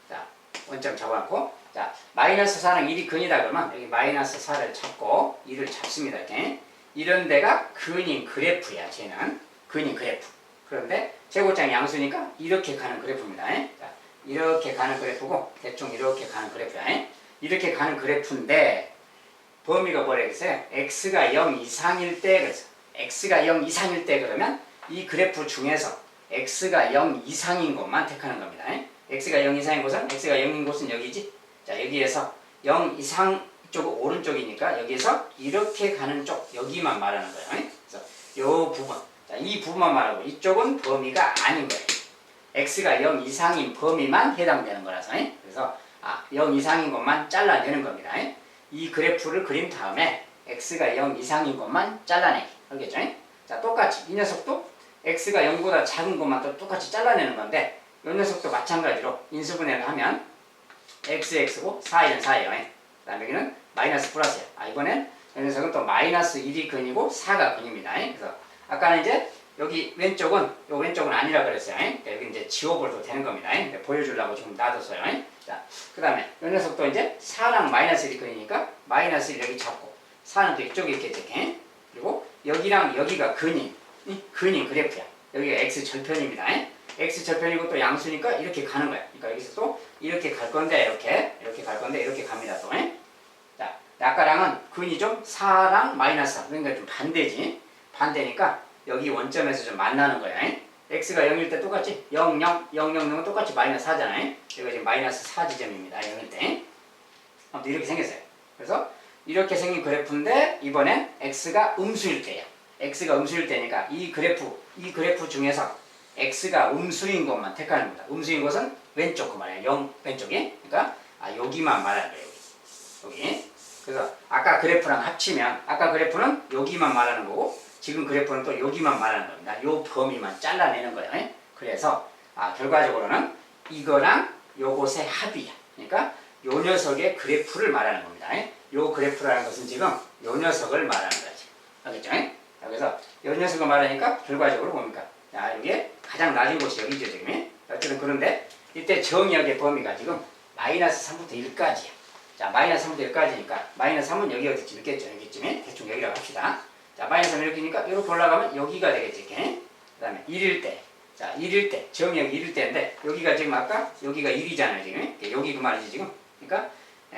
자, 원점 잡아놓고 자, 마이너스 4랑 1이 근이다 그러면 여기 마이너스 4를 찾고 1을 잡습니다. 이렇게. 이런 데가 근인 그래프야. 쟤는 근인 그래프. 그런데 제곱장이 양수니까 이렇게 가는 그래프입니다. 자, 이렇게 가는 그래프고 대충 이렇게 가는 그래프야. 이렇게 가는 그래프인데 범위가 뭐라겠어요? x가 0 이상일 때 그래서 x가 0 이상일 때 그러면 이 그래프 중에서 x가 0 이상인 것만 택하는 겁니다. x가 0 이상인 곳은 x가 0인 곳은 여기지. 자, 여기에서 0 이상 쪽 오른쪽이니까 여기서 이렇게 가는 쪽 여기만 말하는 거예요. 그래서 요 부분, 자, 이 부분만 말하고 이쪽은 범위가 아닌 거예요. x가 0 이상인 범위만 해당되는 거라서. 그래서 0 이상인 것만 잘라내는 겁니다. 이 그래프를 그린 다음에 x가 0 이상인 것만 잘라내기. 알겠죠? 자, 똑같이 이 녀석도 x가 0보다 작은 것만 또 똑같이 잘라내는 건데 이 녀석도 마찬가지로 인수분해를 하면 xx고 4, 1은 4예요. 그 다음에 여기는 마이너스 플러스야. 이번엔 이 녀석은 또 마이너스 1이 근이고 4가 근입니다. 그래서 아까는 이제 여기 왼쪽은 요 왼쪽은 아니라 그랬어요. 그러니까 여기 이제 지워버려도 되는 겁니다. 보여주려고 지금 놔뒀어요. 자, 그 다음에 이 녀석도 이제 4랑 마이너스 1이 근이니까 마이너스 1 여기 잡고 4는 또 이쪽에 있겠지. 그리고 여기랑 여기가 근인 그래프야. 여기가 x 절편입니다. x 절편이고 또 양수니까 이렇게 가는 거야. 그러니까 여기서 또 이렇게 갈 건데 이렇게 갈 건데 이렇게 갑니다. 또. 자, 아까랑은 근이 좀 4랑 마이너스 4. 그러니까 좀 반대지. 반대니까 여기 원점에서 좀 만나는 거야. x가 0일 때 똑같지? 0, 0, 0, 0 넣으면 똑같이 마이너스 4잖아요. 여기가 지금 마이너스 4 지점입니다. 0일 때. 아무튼 이렇게 생겼어요. 그래서 이렇게 생긴 그래프인데 이번엔 x가 음수일 때야. x가 음수일 때니까 이 그래프 중에서 x가 음수인 것만 택하는 겁니다. 음수인 것은 왼쪽 그 말이야. 0 왼쪽이. 그러니까 여기만 말하는 거예요. 여기. 그래서 아까 그래프랑 합치면 아까 그래프는 여기만 말하는 거고 지금 그래프는 또 여기만 말하는 겁니다. 요 범위만 잘라내는 거예요. 그래서 결과적으로는 이거랑 요것의 합이야. 그러니까 요 녀석의 그래프를 말하는 겁니다. 요 그래프라는 것은 지금 요 녀석을 말하는 거지. 알겠죠? 그래서 요 녀석을 말하니까 결과적으로 뭡니까? 이게 가장 낮은 곳이 여기죠, 지금. 어쨌든 그런데 이때 정의역의 범위가 지금 마이너스 3부터 1까지야. 자, 마이너스 3부터 1까지니까 마이너스 3은 여기 어디쯤 있겠죠? 여기쯤에 대충 여기라고 합시다. 자, 마이너스 3 이렇게니까 이렇게 올라가면 여기가 되겠지. 그 다음에 1일 때. 자, 1일 때. 정의역이 1일 때인데 여기가 지금 아까 여기가 1이잖아요, 지금. 여기 그 말이지, 지금. 그러니까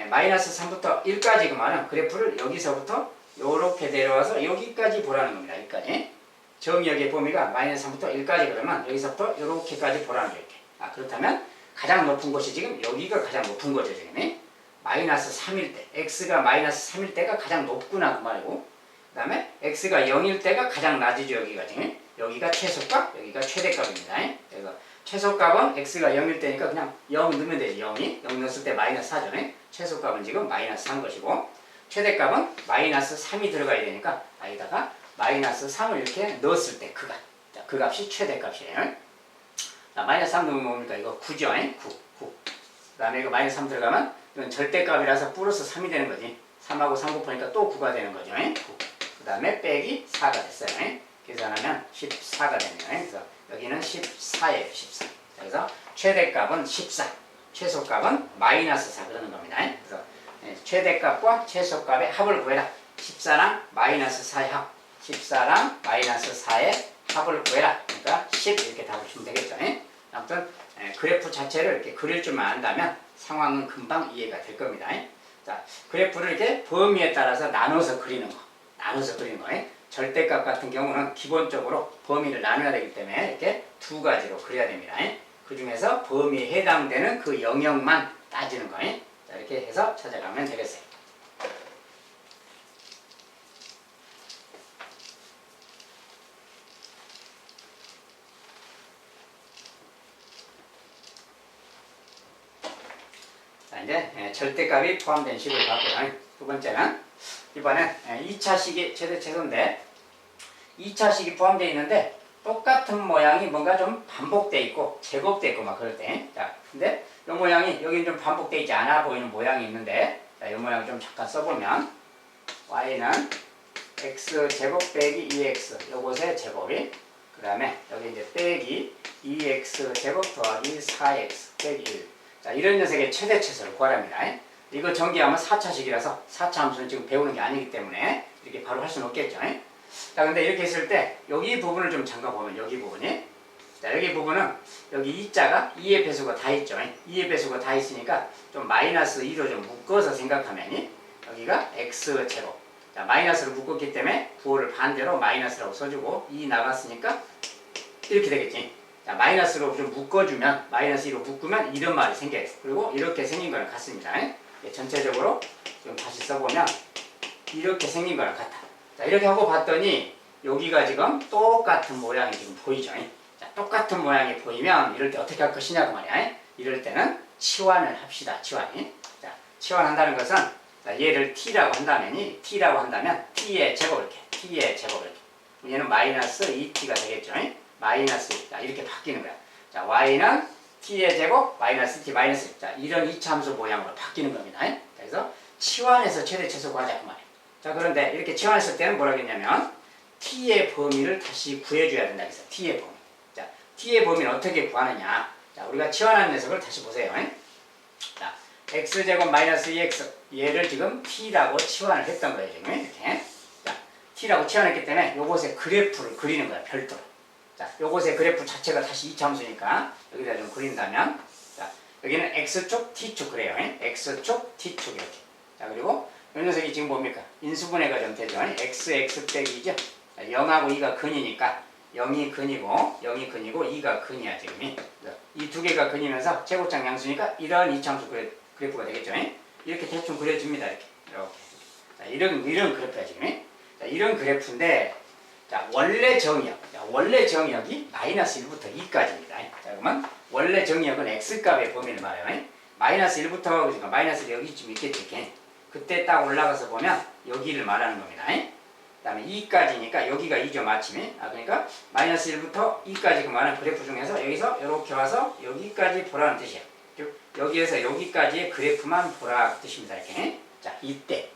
마이너스 3부터 1까지 그 말은 그래프를 여기서부터 요렇게 내려와서 여기까지 보라는 겁니다. 여기까지. 정의역의 범위가 마이너스 3부터 1까지 그러면 여기서부터 요렇게까지 보라는 거예요. 이렇게. 그렇다면 가장 높은 곳이 지금 여기가 가장 높은 거죠, 지금. 마이너스 3일 때. x가 마이너스 3일 때가 가장 높구나 그 말이고 그 다음에 x가 0일 때가 가장 낮이죠, 여기가 지금. 여기가 최소값, 여기가 최대값입니다. 그래서 최소값은 x가 0일 때니까 그냥 0 넣으면 되지. 0이 0 넣었을 때 마이너스 4죠. 최소값은 지금 마이너스 3 것이고 최대값은 마이너스 3이 들어가야 되니까 여기다가 마이너스 3을 이렇게 넣었을 때 그 값. 자, 그 값이 최대값이에요. 자, 마이너스 3 넣으면 뭡니까? 이거 9죠. 9. 그 다음에 이거 마이너스 3 들어가면 이건 절대값이라서 플러스 3이 되는 거지. 3하고 3 곱하니까 또 9가 되는 거죠. 9. 그 다음에 빼기 4가 됐어요. 계산하면 14가 되네요. 그래서 여기는 14예요. 14. 그래서 최대값은 14. 최소값은 마이너스 4 그러는 겁니다. 그래서 최대값과 최소값의 합을 구해라. 14랑 마이너스 4의 합. 14랑 마이너스 4의 합을 구해라. 그러니까 10 이렇게 답을 주면 되겠죠. 아무튼 그래프 자체를 이렇게 그릴 줄만 안다면 상황은 금방 이해가 될 겁니다. 자, 그래프를 이렇게 범위에 따라서 나눠서 그리는 거. 나눠서 그리는 거. 절대값 같은 경우는 기본적으로 범위를 나눠야 되기 때문에 이렇게 두 가지로 그려야 됩니다. 그 중에서 범위에 해당되는 그 영역만 따지는 거. 자, 이렇게 해서 찾아가면 되겠어요. 자, 이제 절대값이 포함된 식을 봤고요. 두 번째는 이번엔 2차식이 최대 최소인데 2차식이 포함되어 있는데 똑같은 모양이 뭔가 좀 반복되어 있고 제곱되어 있고 막 그럴 때. 자, 근데 이 모양이 여기는 좀 반복되어 있지 않아 보이는 모양이 있는데 자, 이 모양 좀 잠깐 써보면 y는 x제곱 빼기 2x 요것의 제곱이 그 다음에 여기 이제 빼기 2x제곱 더하기 4x 빼기 1. 자, 이런 녀석의 최대 최소를 구하랍니다. 이거 전개하면 4차식이라서 4차 함수는 지금 배우는 게 아니기 때문에 이렇게 바로 할 수는 없겠죠. 자, 근데 이렇게 했을 때 여기 부분을 좀 잠깐 보면 여기 부분이 자, 여기 부분은 여기 2자가 2의 배수가 다 있죠. 2의 배수가 다 있으니까 좀 마이너스 2로 좀 묶어서 생각하면 여기가 x제곱 자, 마이너스로 묶었기 때문에 구호를 반대로 마이너스라고 써주고 2 나갔으니까 이렇게 되겠지. 자, 마이너스로 좀 묶어주면 마이너스 2로 묶으면 이런 말이 생겨요. 그리고 이렇게 생긴 거랑 같습니다. 전체적으로 좀 다시 써보면 이렇게 생긴 거랑 같아. 자, 이렇게 하고 봤더니 여기가 지금 똑같은 모양이 지금 보이죠. 자, 똑같은 모양이 보이면 이럴 때 어떻게 할 것이냐고 말이야. 이럴 때는 치환을 합시다. 치환이. 자, 치환한다는 것은 자, 얘를 t라고 한다면 t의 제곱 이렇게 t의 제곱 이렇게 얘는 마이너스 2t가 되겠죠. 마이너스 자, 이렇게 바뀌는 거야. 자, y는 t의 제곱 마이너스 t 마이너스 자, 이런 이차함수 모양으로 바뀌는 겁니다. 그래서 치환해서 최대 최소 구하자 그 말이에요. 자, 그런데 이렇게 치환했을 때는 뭐라고 했냐면 t의 범위를 다시 구해줘야 된다 그랬어요. t의 범위. 자, t의 범위는 어떻게 구하느냐. 자, 우리가 치환한 녀석을 다시 보세요. 자, x제곱 마이너스 2x 얘를 지금 t라고 치환을 했던 거예요. 지금 이렇게. 자, t라고 치환했기 때문에 요것의 그래프를 그리는 거야. 별도로. 자, 요것의 그래프 자체가 다시 이차함수니까 여기다 좀 그린다면, 자, 여기는 x축, t축 그래요. x축, t축 이렇게. 자, 그리고 이 녀석이 지금 뭡니까? 인수분해가 좀 되죠. x 빼기 2죠. 0하고 2가 근이니까 0이 근이고 0이 근이고 2가 근이야 지금이. 이 두 개가 근이면서 최고점 양수니까 이런 이차함수 그래프가 되겠죠. 이렇게 대충 그려줍니다. 이렇게. 자, 이런 그래프야 지금. 자, 이런 그래프인데, 자, 원래 정의역. 자, 원래 정의역이 마이너스 1부터 2까지입니다. 자, 그러면 원래 정의역은 x값의 범위를 말해요. 마이너스 1부터 그러니까 마이너스 여기쯤 있겠지. 이렇게. 그때 딱 올라가서 보면 여기를 말하는 겁니다. 그 다음에 2까지니까 여기가 2죠 마침이. 그러니까 마이너스 1부터 2까지 그 말하는 그래프 중에서 여기서 이렇게 와서 여기까지 보라는 뜻이에요. 여기에서 여기까지의 그래프만 보라 그 뜻입니다. 이렇게. 자, 이때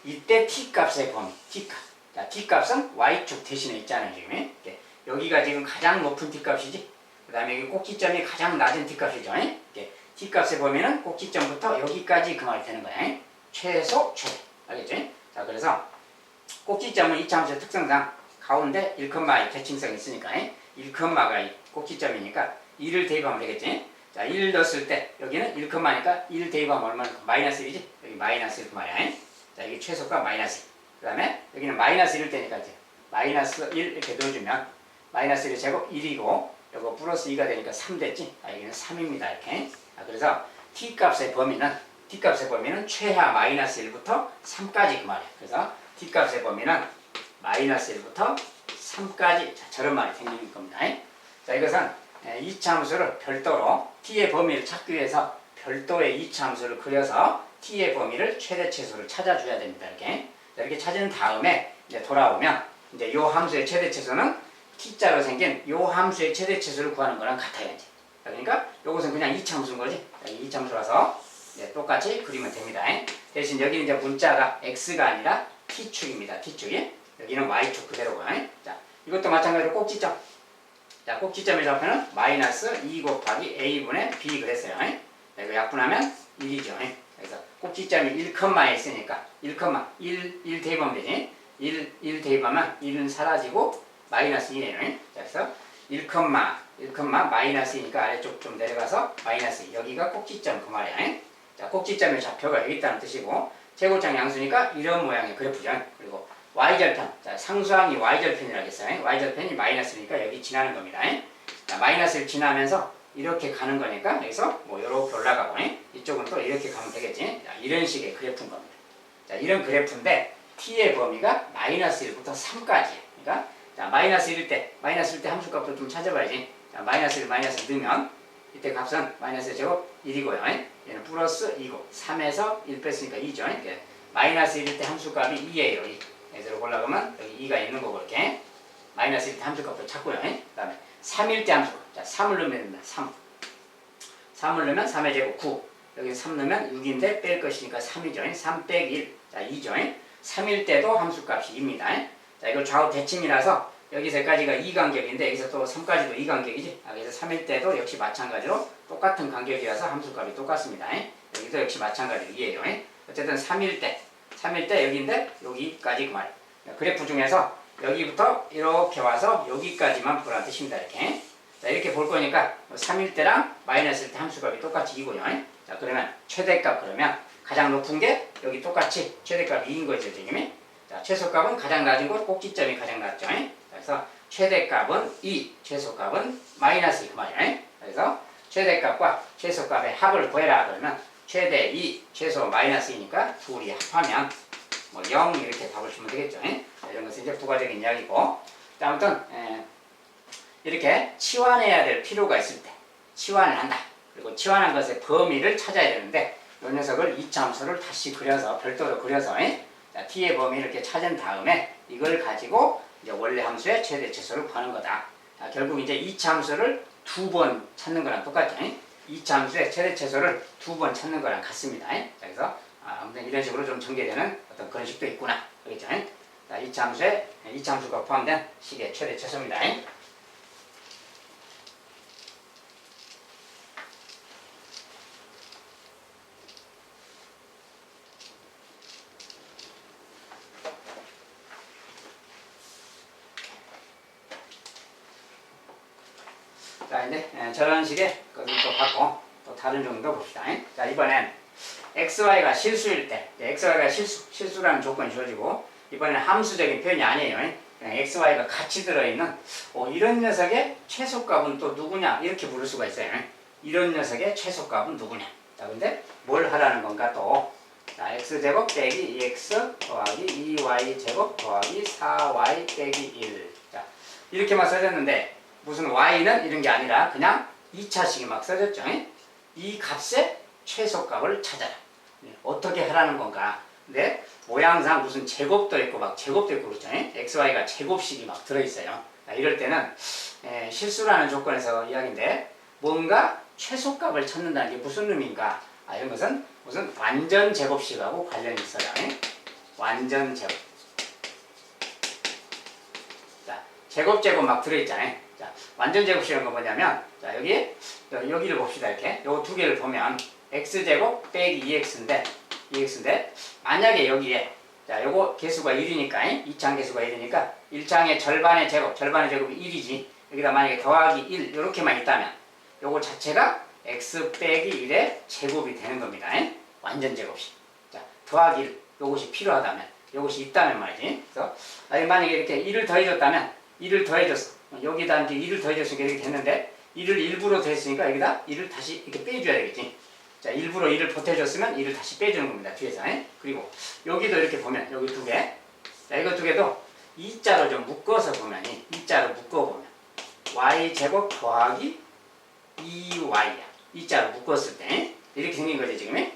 t값의 범위, t값. 자, t값은 y축 대신에 있잖아요. 지금. 이렇게. 여기가 지금 가장 높은 t값이지. 그 다음에 여기 꼭지점이 가장 낮은 t값이죠. 이렇게. t값의 범위는 꼭지점부터 여기까지 그 말이 되는 거예요. 최소, 최대. 알겠죠? 자, 그래서 꼭지점은 이차함수의 특성상 가운데 1,2 대칭성이 있으니까 1,가 꼭지점이니까 2를 대입하면 되겠지? 자, 1 넣었을 때 여기는 1,니까 1 대입하면 얼마나? 마이너스 1이지? 여기 마이너스 1 말이야. 자, 이게 최소값 마이너스 1. 그 다음에 여기는 마이너스 1일 때니까 이제 마이너스 1 이렇게 넣어주면 마이너스 1의 제곱 1이고 이거 플러스 2가 되니까 3 됐지? 여기는 3입니다. 이렇게. 자, 그래서 t값의 범위는 최하 마이너스 1부터 3까지 그 말이야. 그래서 t값의 범위는 마이너스 1부터 3까지. 자, 저런 말이 생기는 겁니다. 자, 이것은 이차함수를 별도로 t의 범위를 찾기 위해서 별도의 이차함수를 그려서 t의 범위를 최대 최소를 찾아줘야 됩니다. 이렇게. 자, 이렇게 찾은 다음에 이제 돌아오면 이제 요 함수의 최대 최소는 t자로 생긴 요 함수의 최대 최소를 구하는 거랑 같아야지. 자, 그러니까 요것은 그냥 이차함수인 거지. 이차함수라서 똑같이 그리면 됩니다. 대신 여기는 이제 문자가 x가 아니라 t축입니다. t축이. 여기는 y축 그대로고. 자, 이것도 마찬가지로 꼭지점. 자, 꼭지점의 좌표는 마이너스 2 곱하기 a분의 b 그랬어요. 이거 약분하면 1이죠. 그래서 꼭지점이 1,에 있으니까 1 대입하면 되지. 1 대입하면 1은 사라지고 마이너스 2네요. 그래서 1, 마이너스 2니까 아래쪽 좀 내려가서 마이너스 2. 여기가 꼭지점 그 말이야. 자, 꼭지점의 좌표가 여기 있다는 뜻이고 최고점 양수니까 이런 모양의 그래프죠. 그리고 y절편. 자, 상수항이 y절편이라고 했어요. y절편이 마이너스니까 여기 지나는 겁니다. 자, 마이너스를 지나면서 이렇게 가는 거니까 여기서 뭐 이렇게 올라가고 이쪽은 또 이렇게 가면 되겠지. 자, 이런 식의 그래프인 겁니다. 자, 이런 그래프인데 t의 범위가 마이너스 1부터 3까지예요. 그러니까 자, 마이너스 1일 때 함수값도 좀 찾아봐야지. 자, 마이너스 1 넣으면 이때 값은 마이너스 제곱 1이고요. 얘는 플러스 2고 3에서 1 뺐으니까 2죠. 이렇게 마이너스 1일 때 함수값이 2예요. 2. 여기서 올라가면 여기 2가 있는 거고 이렇게 마이너스 1일 때 함수값도 찾고요. 그 다음에 3일 때 함수. 자, 3을 넣으면 됩니다. 3을 넣으면 3의 제곱 9. 여기 3 넣으면 6인데 뺄 것이니까 3이죠. 3 빼기 1. 자, 2죠. 3일 때도 함수값이 2입니다. 자, 이거 좌우 대칭이라서 여기서까지가 2간격인데 여기서 또 3까지도 2간격이지. 그래서 3일 때도 역시 마찬가지로 똑같은 간격이라서 함수값이 똑같습니다. 여기도 역시 마찬가지로 2예요. 어쨌든 3일 때 여기인데 여기까지 그 말. 그래프 중에서 여기부터 이렇게 와서 여기까지만 보라는 뜻입니다. 이렇게. 자, 이렇게 볼 거니까 3일 때랑 마이너스 1때 함수값이 똑같이 2고요. 자, 그러면 최대값 그러면 가장 높은 게 여기 똑같이 최대값이 2인 거죠, 지금. 자, 최소값은 가장 낮은 곳 꼭지점이 가장 낮죠. 그래서 최대값은 2, 최소값은 마이너스 2 그 말이에요. 그래서 최대값과 최소값의 합을 구해라 그러면 최대 2, 최소 마이너스 2니까 둘이 합하면 뭐 0 이렇게 답을 주면 되겠죠. 자, 이런 것은 이제 부가적인 이야기고. 자, 아무튼 이렇게 치환해야 될 필요가 있을 때 치환을 한다. 그리고 치환한 것의 범위를 찾아야 되는데 이 녀석을 이차함수를 다시 그려서 별도로 그려서 자, t의 범위 이렇게 찾은 다음에 이걸 가지고 이제 원래 함수의 최대 최소를 구하는 거다. 자, 결국 이제 이차함수를 2번 찾는 거랑 똑같죠. 이차함수의 최대 최소를 2번 찾는 거랑 같습니다. 자, 그래서 아무튼 이런 식으로 좀 전개되는 어떤 그런 식도 있구나. 그렇죠? 자, 이 참수에 이 참수가 포함된 식의 최대 최소입니다. 자, 이제 저런 식의 것을 또 받고 또 다른 정도 봅시다. 자, 이번엔 xy가 실수일 때, xy가 실수라는 조건이 주어지고, 이번엔 함수적인 표현이 아니에요. 그냥 xy가 같이 들어있는 이런 녀석의 최소값은 또 누구냐 이렇게 부를 수가 있어요. 이런 녀석의 최소값은 누구냐. 자, 근데 뭘 하라는 건가 또. 자, x제곱 빼기 2x 더하기 2y제곱 더하기 4y 빼기 1. 자, 이렇게만 써졌는데 무슨 y는 이런 게 아니라 그냥 2차식이 막 써졌죠. 이 값의 최소값을 찾아라. 어떻게 하라는 건가. 근데 모양상 무슨 제곱도 있고 막 제곱도 있고 그렇죠. xy가 제곱식이 막 들어있어요. 이럴 때는 실수라는 조건에서 이야기인데 뭔가 최소값을 찾는다는 게 무슨 의미인가. 이런 것은 무슨 완전 제곱식하고 관련이 있어요. 완전 제곱. 자, 제곱 막 들어있잖아요. 자, 완전 제곱식은 거 뭐냐면, 자, 여기를 봅시다. 이렇게. 요 두 개를 보면, x제곱 빼기 2x인데, 만약에 여기에, 자, 요거 개수가 1이니까, 2창 개수가 1이니까, 1창의 절반의 제곱이 1이지. 여기다 만약에 더하기 1, 요렇게만 있다면, 요거 자체가 x 빼기 1의 제곱이 되는 겁니다. 완전 제곱식. 자, 더하기 1, 요것이 필요하다면, 요것이 있다면 말이지. 그래서, 만약에 이렇게 1을 더해줬다면, 1을 더해줬어. 여기다 이제 1을 더해줬으니까 이렇게 됐는데 1을 일부러 더했으니까 여기다 1을 다시 이렇게 빼줘야 되겠지. 자, 일부러 1을 보태줬으면 1을 다시 빼주는 겁니다. 뒤에서. 그리고 여기도 이렇게 보면 여기 두 개. 자, 이거 두 개도 2자로 좀 묶어서 보면 2자로 묶어보면 y제곱 더하기 2y야. 2자로 묶었을 때 이렇게 생긴 거지 지금.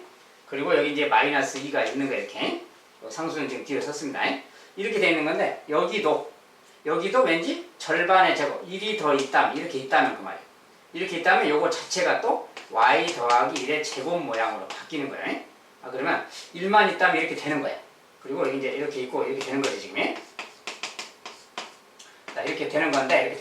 그리고 여기 이제 마이너스 2가 있는 거 이렇게. 상수는 지금 뒤에 썼습니다. 이렇게 돼 있는 건데 여기도 왠지 절반의 제곱 1이 더 있다면 이렇게 있다면 그 말이에요. 이렇게 있다면 요거 자체가 또 y 더하기 1의 제곱 모양으로 바뀌는 거예요. 그러면 1만 있다면 이렇게 되는 거야. 그리고 이제 이렇게 있고 이렇게 되는 거지 지금. 자, 이렇게 되는 건데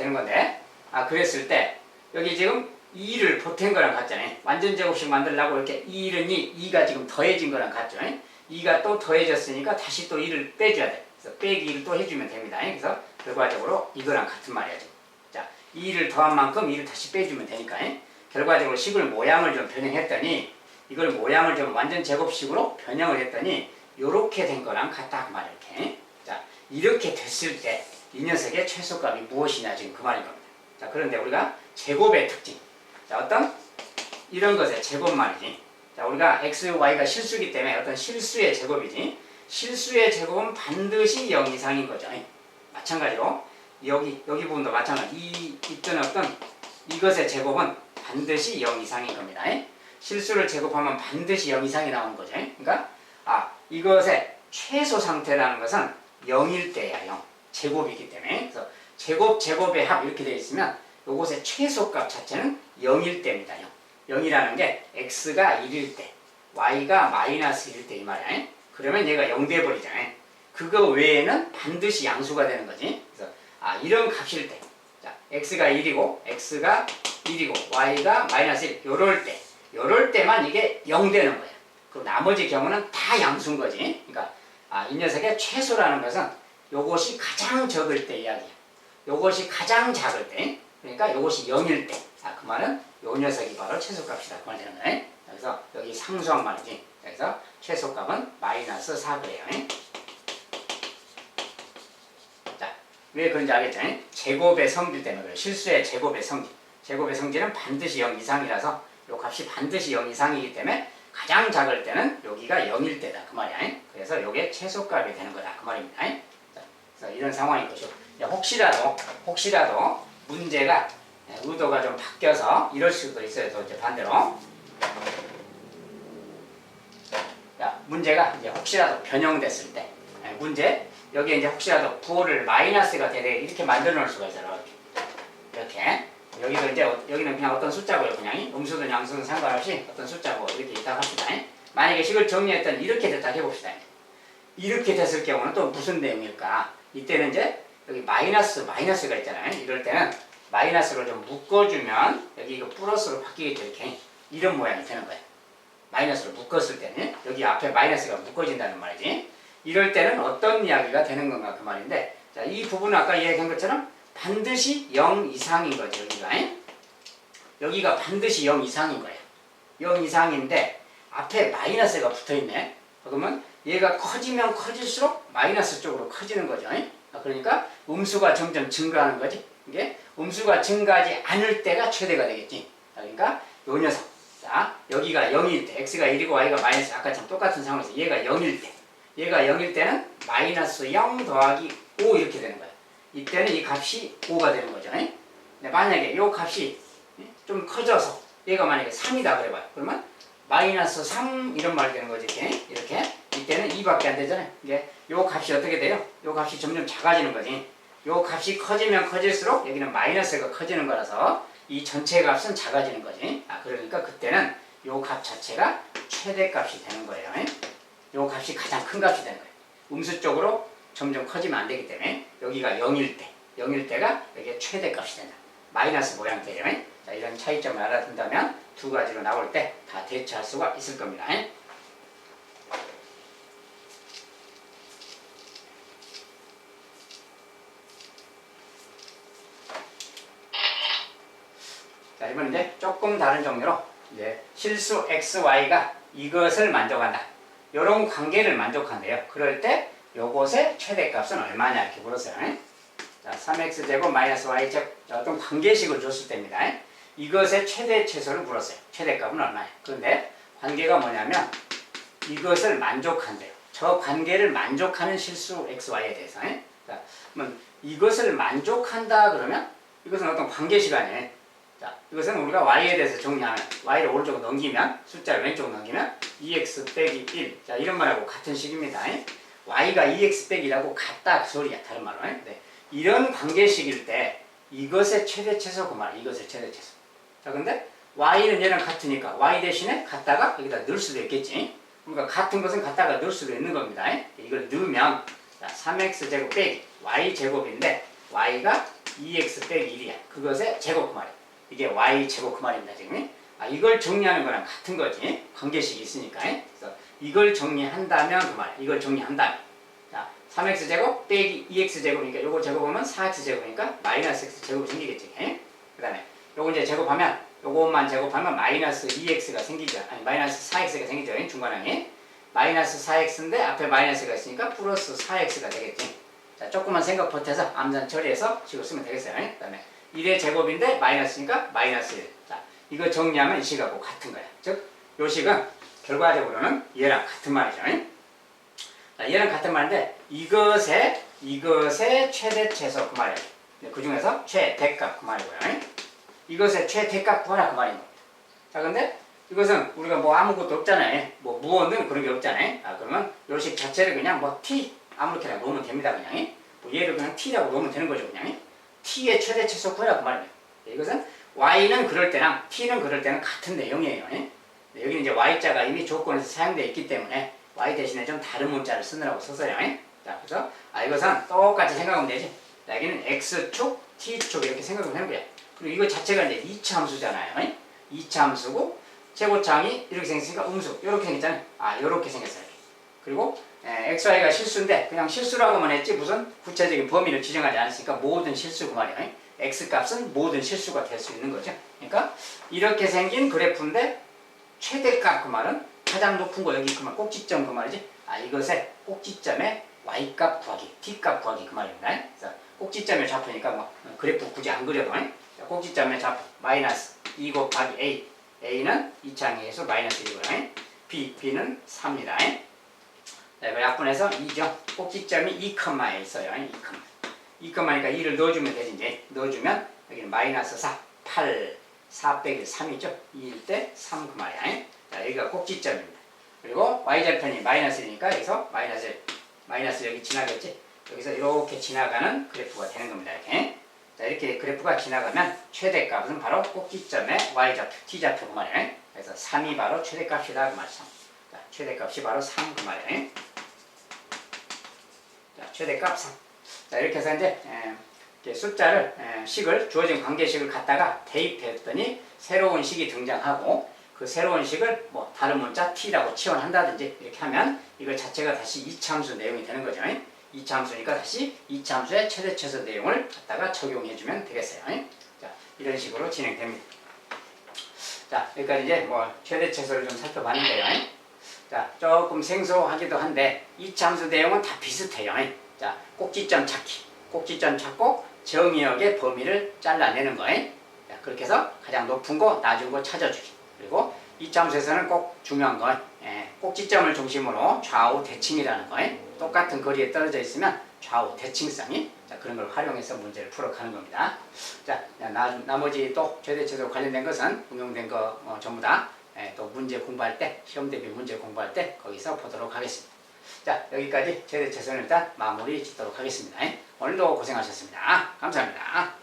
그랬을 때 여기 지금 2를 보탠 거랑 같잖아요. 완전 제곱식 만들려고 이렇게 2는 2가 지금 더해진 거랑 같죠. 2가 또 더해졌으니까 다시 또 1을 빼줘야 돼. 그래서 빼기 1을 또 해주면 됩니다. 그래서 결과적으로 이거랑 같은 말이야죠. 자, 2를 더한 만큼 2를 다시 빼주면 되니까. 결과적으로 식을 모양을 좀 변형했더니 이걸 모양을 좀 완전 제곱식으로 변형을 했더니 요렇게 된 거랑 같다 그 말이에요. 이렇게. 자, 이렇게 됐을 때 이 녀석의 최소값이 무엇이냐 지금 그 말인 겁니다. 자, 그런데 우리가 제곱의 특징. 자, 어떤 이런 것의 제곱 말이지. 자, 우리가 x, y가 실수이기 때문에 어떤 실수의 제곱이지. 실수의 제곱은 반드시 0 이상인 거죠. 마찬가지로 여기 부분도 마찬가지. 있던 어떤 이것의 제곱은 반드시 0 이상인 겁니다. 실수를 제곱하면 반드시 0 이상이 나오는 거죠. 그러니까 이것의 최소 상태라는 것은 0일 때야. 0. 제곱이기 때문에. 그래서 제곱의 합 이렇게 되어 있으면 이것의 최소값 자체는 0일 때입니다. 0. 0이라는 게 x가 1일 때, y가 마이너스 1일 때 이 말이야. 그러면 얘가 0 돼버리잖아요. 그거 외에는 반드시 양수가 되는 거지. 그래서 이런 값일 때, 자, x가 1이고 y가 마이너스 1, 요럴 때만 이게 0 되는 거야. 그리고 나머지 경우는 다 양수인 거지. 그러니까 이 녀석의 최소라는 것은 요것이 가장 적을 때 이야기야. 요것이 가장 작을 때, 그러니까 요것이 0일 때, 그 말은 요 녀석이 바로 최소값이다 그 말이 되는 거야. 그래서 여기 상수한 말이지. 그래서 최소값은 마이너스 4 그래요. 자, 왜 그런지 알겠죠? 제곱의 성질 때문에 그래요. 실수의 제곱의 성질. 제곱의 성질은 반드시 0 이상이라서 요 값이 반드시 0 이상이기 때문에 가장 작을 때는 여기가 0일 때다 그 말이야. 그래서 요게 최소값이 되는 거다 그 말입니다. 자, 그래서 이런 상황인 것이고, 혹시라도 문제가 의도가 좀 바뀌어서 이럴 수도 있어요. 또 이제 반대로. 자, 문제가 이제 혹시라도 변형됐을 때, 여기에 이제 혹시라도 부호를 마이너스가 되게 이렇게 만들어 놓을 수가 있어요. 이렇게. 여기도 이제, 여기는 그냥 어떤 숫자고요. 그냥 음수든 양수든 상관없이 어떤 숫자고 이렇게 있다고 합시다. 만약에 식을 정리했더니 이렇게 됐다 해봅시다. 이렇게 됐을 경우는 또 무슨 내용일까? 이때는 이제 여기 마이너스가 있잖아요. 이럴 때는 마이너스로 좀 묶어주면 여기 이거 플러스로 바뀌겠죠. 이렇게 이런 모양이 되는 거예요. 마이너스로 묶었을 때는 여기 앞에 마이너스가 묶어진다는 말이지. 이럴 때는 어떤 이야기가 되는 건가 그 말인데, 자, 이 부분은 아까 이야기한 것처럼 반드시 0 이상인 거죠. 여기가 반드시 0 이상인 거예요. 0 이상인데 앞에 마이너스가 붙어있네. 그러면 얘가 커지면 커질수록 마이너스 쪽으로 커지는 거죠. 그러니까 음수가 점점 증가하는 거지. 이게 음수가 증가하지 않을 때가 최대가 되겠지. 그러니까 요 녀석, 자, 여기가 0일 때, x가 1이고 y가 마이너스, 아까처럼 똑같은 상황에서 얘가 0일 때, 얘가 0일 때는 마이너스 0 더하기 5 이렇게 되는 거예요. 이때는 이 값이 5가 되는 거죠. 근데 만약에 이 값이 좀 커져서 얘가 만약에 3이다 그래봐요. 그러면 마이너스 3 이런 말이 되는 거지. 이렇게 이때는 2밖에 안 되잖아요. 이게 요 값이 어떻게 돼요? 요 값이 점점 작아지는 거지. 요 값이 커지면 커질수록 여기는 마이너스가 커지는 거라서 이 전체 값은 작아지는 거지. 그러니까 그때는 요 값 자체가 최대값이 되는 거예요. 요 값이 가장 큰 값이 되는 거예요. 음수 쪽으로 점점 커지면 안 되기 때문에 여기가 0일 때가 여기에 최대값이 된다. 마이너스 모양대요. 자, 이런 차이점을 알아둔다면 두 가지로 나올 때 다 대처할 수가 있을 겁니다. 자, 이번 이제 조금 다른 종류로 이제 실수 xy가 이것을 만족한다. 이런 관계를 만족한대요. 그럴 때 요것의 최대값은 얼마냐 이렇게 물었어요. 자, 3x제곱 마이너스 y제곱, 어떤 관계식을 줬을 때입니다. 이것의 최대 최소를 물었어요. 최대값은 얼마냐. 그런데 관계가 뭐냐면 이것을 만족한대요. 저 관계를 만족하는 실수 xy에 대해서. 자, 그러면 이것을 만족한다 그러면 이것은 어떤 관계식 아니에요. 자, 이것은 우리가 y에 대해서 정리하면 y를 오른쪽으로 넘기면 숫자를 왼쪽으로 넘기면 2x 빼기 1. 자, 이런 말하고 같은 식입니다. y가 2x 빼기 1하고 같다 그 소리야. 다른 말로. 네. 이런 관계식일 때 이것의 최대 최소 그 말이야. 이것의 최대 최소. 자, 근데 y는 얘랑 같으니까 y 대신에 갖다가 여기다 넣을 수도 있겠지. 그러니까 같은 것은 갖다가 넣을 수도 있는 겁니다. 이걸 넣으면 자, 3x제곱 빼기 y제곱인데 y가 2x 빼기 1이야. 그것의 제곱 그 말이야. 이게 y제곱 그 말입니다. 지금. 이걸 정리하는 거랑 같은 거지. 관계식이 있으니까. 그래서 이걸 정리한다면 그 말이야. 이걸 정리한다면. 자, 3x제곱 빼기 2x제곱이니까 요거 제곱하면 4x제곱이니까 마이너스 x제곱이 생기겠지. 그 다음에 요거 이제 제곱하면 요것만 제곱하면 마이너스 2x가 생기죠. 아니 마이너스 4x가 생기죠. 중간항에. 마이너스 4x인데 앞에 마이너스가 있으니까 플러스 4x가 되겠지. 자, 조금만 생각 보태서 암산 처리해서 식을 쓰면 되겠어요. 그 다음에 1의 제곱인데 마이너스니까 마이너스 1. 자, 이거 정리하면 이 식하고 같은 거야. 즉, 요 식은 결과적으로는 얘랑 같은 말이죠. 자, 얘랑 같은 말인데 이것의 최대 최소 그 말이에요. 그 중에서 최대값 그 말이고요. 이것의 최대값 구하라 그 말인 겁니다. 자, 근데 이것은 우리가 뭐 아무것도 없잖아요. 뭐 무언은 그런 게 없잖아요. 그러면 요 식 자체를 그냥 뭐 t 아무렇게나 놓으면 됩니다. 그냥. 뭐 얘를 그냥 t라고 놓으면 되는 거죠. 그냥. t의 최대 최소 구하라 그 말입니다. 이것은 y는 그럴 때랑 t는 그럴 때는 같은 내용이에요. 여기는 이제 y자가 이미 조건에서 사용되어 있기 때문에 y 대신에 좀 다른 문자를 쓰느라고 썼어요. 자, 그래서 이것은 똑같이 생각하면 되지. 자, 여기는 x축, t축 이렇게 생각하면 되는 거야. 그리고 이거 자체가 이제 2차 함수잖아요. 2차 함수고 최고차항이 이렇게 생겼으니까 음수 이렇게 생겼잖아요. 이렇게 생겼어요. 그리고 xy가 실수인데 그냥 실수라고만 했지 무슨 구체적인 범위를 지정하지 않았으니까 모든 실수 그 말이에요. x값은 모든 실수가 될 수 있는 거죠. 그러니까 이렇게 생긴 그래프인데 최대값 그 말은 가장 높은 거 여기 그만 꼭지점 그 말이지. 이것의 꼭지점에 y값 구하기, t값 구하기 그 말입니다. 그래서 꼭지점에 잡으니까 뭐 그래프 굳이 안 그려도 꼭지점에 잡 마이너스 2 곱하기 a는 2차항에서 마이너스 1이고요. b는 3입니다. 자, 이거 약분해서 2죠. 꼭지점이 2컴마에 있어요. 2컴마니까 2를 넣어주면 되지. 이제 넣어주면 여기는 마이너스 4, 8, 4 빼기 3이죠. 2일 때 3 그 말이야. 자, 여기가 꼭지점입니다. 그리고 y절편이 마이너스 1이니까 여기서 마이너스 여기 지나겠지. 여기서 이렇게 지나가는 그래프가 되는 겁니다. 이렇게. 자, 이렇게 그래프가 지나가면 최대값은 바로 꼭지점의 y좌표, t좌표 그 말이에요. 그래서 3이 바로 최대값이다 그 말이죠. 자, 최대값이 바로 3 그 말이에요. 자, 최대값 3. 자, 이렇게 해서 이제 이렇게 숫자를 식을 주어진 관계식을 갖다가 대입했더니 새로운 식이 등장하고 그 새로운 식을 뭐 다른 문자 t라고 치환한다든지 이렇게 하면 이거 자체가 다시 이차함수 내용이 되는 거죠. 이차함수니까 다시 이차함수의 최대 최소 내용을 갖다가 적용해주면 되겠어요. 자, 이런 식으로 진행됩니다. 자, 여기까지 이제 뭐 최대 최소를 좀 살펴봤는데요. 자, 조금 생소하기도 한데 이차함수 내용은 다 비슷해요. 자, 꼭지점 찾기, 꼭지점 찾고 정의역의 범위를 잘라내는 거예요. 자, 그렇게 해서 가장 높은 거, 낮은 거 찾아주기. 그리고 이차함수에서는 꼭 중요한 건 꼭지점을 중심으로 좌우 대칭이라는 거예요. 똑같은 거리에 떨어져 있으면 좌우 대칭성이 자, 그런 걸 활용해서 문제를 풀어가는 겁니다. 자, 나머지 또 최대 최소 관련된 것은 응용된 거 전부 다 또 문제 공부할 때, 시험 대비 문제 공부할 때 거기서 보도록 하겠습니다. 자, 여기까지 최대 최소는 일단 마무리 짓도록 하겠습니다. 오늘도 고생하셨습니다. 감사합니다.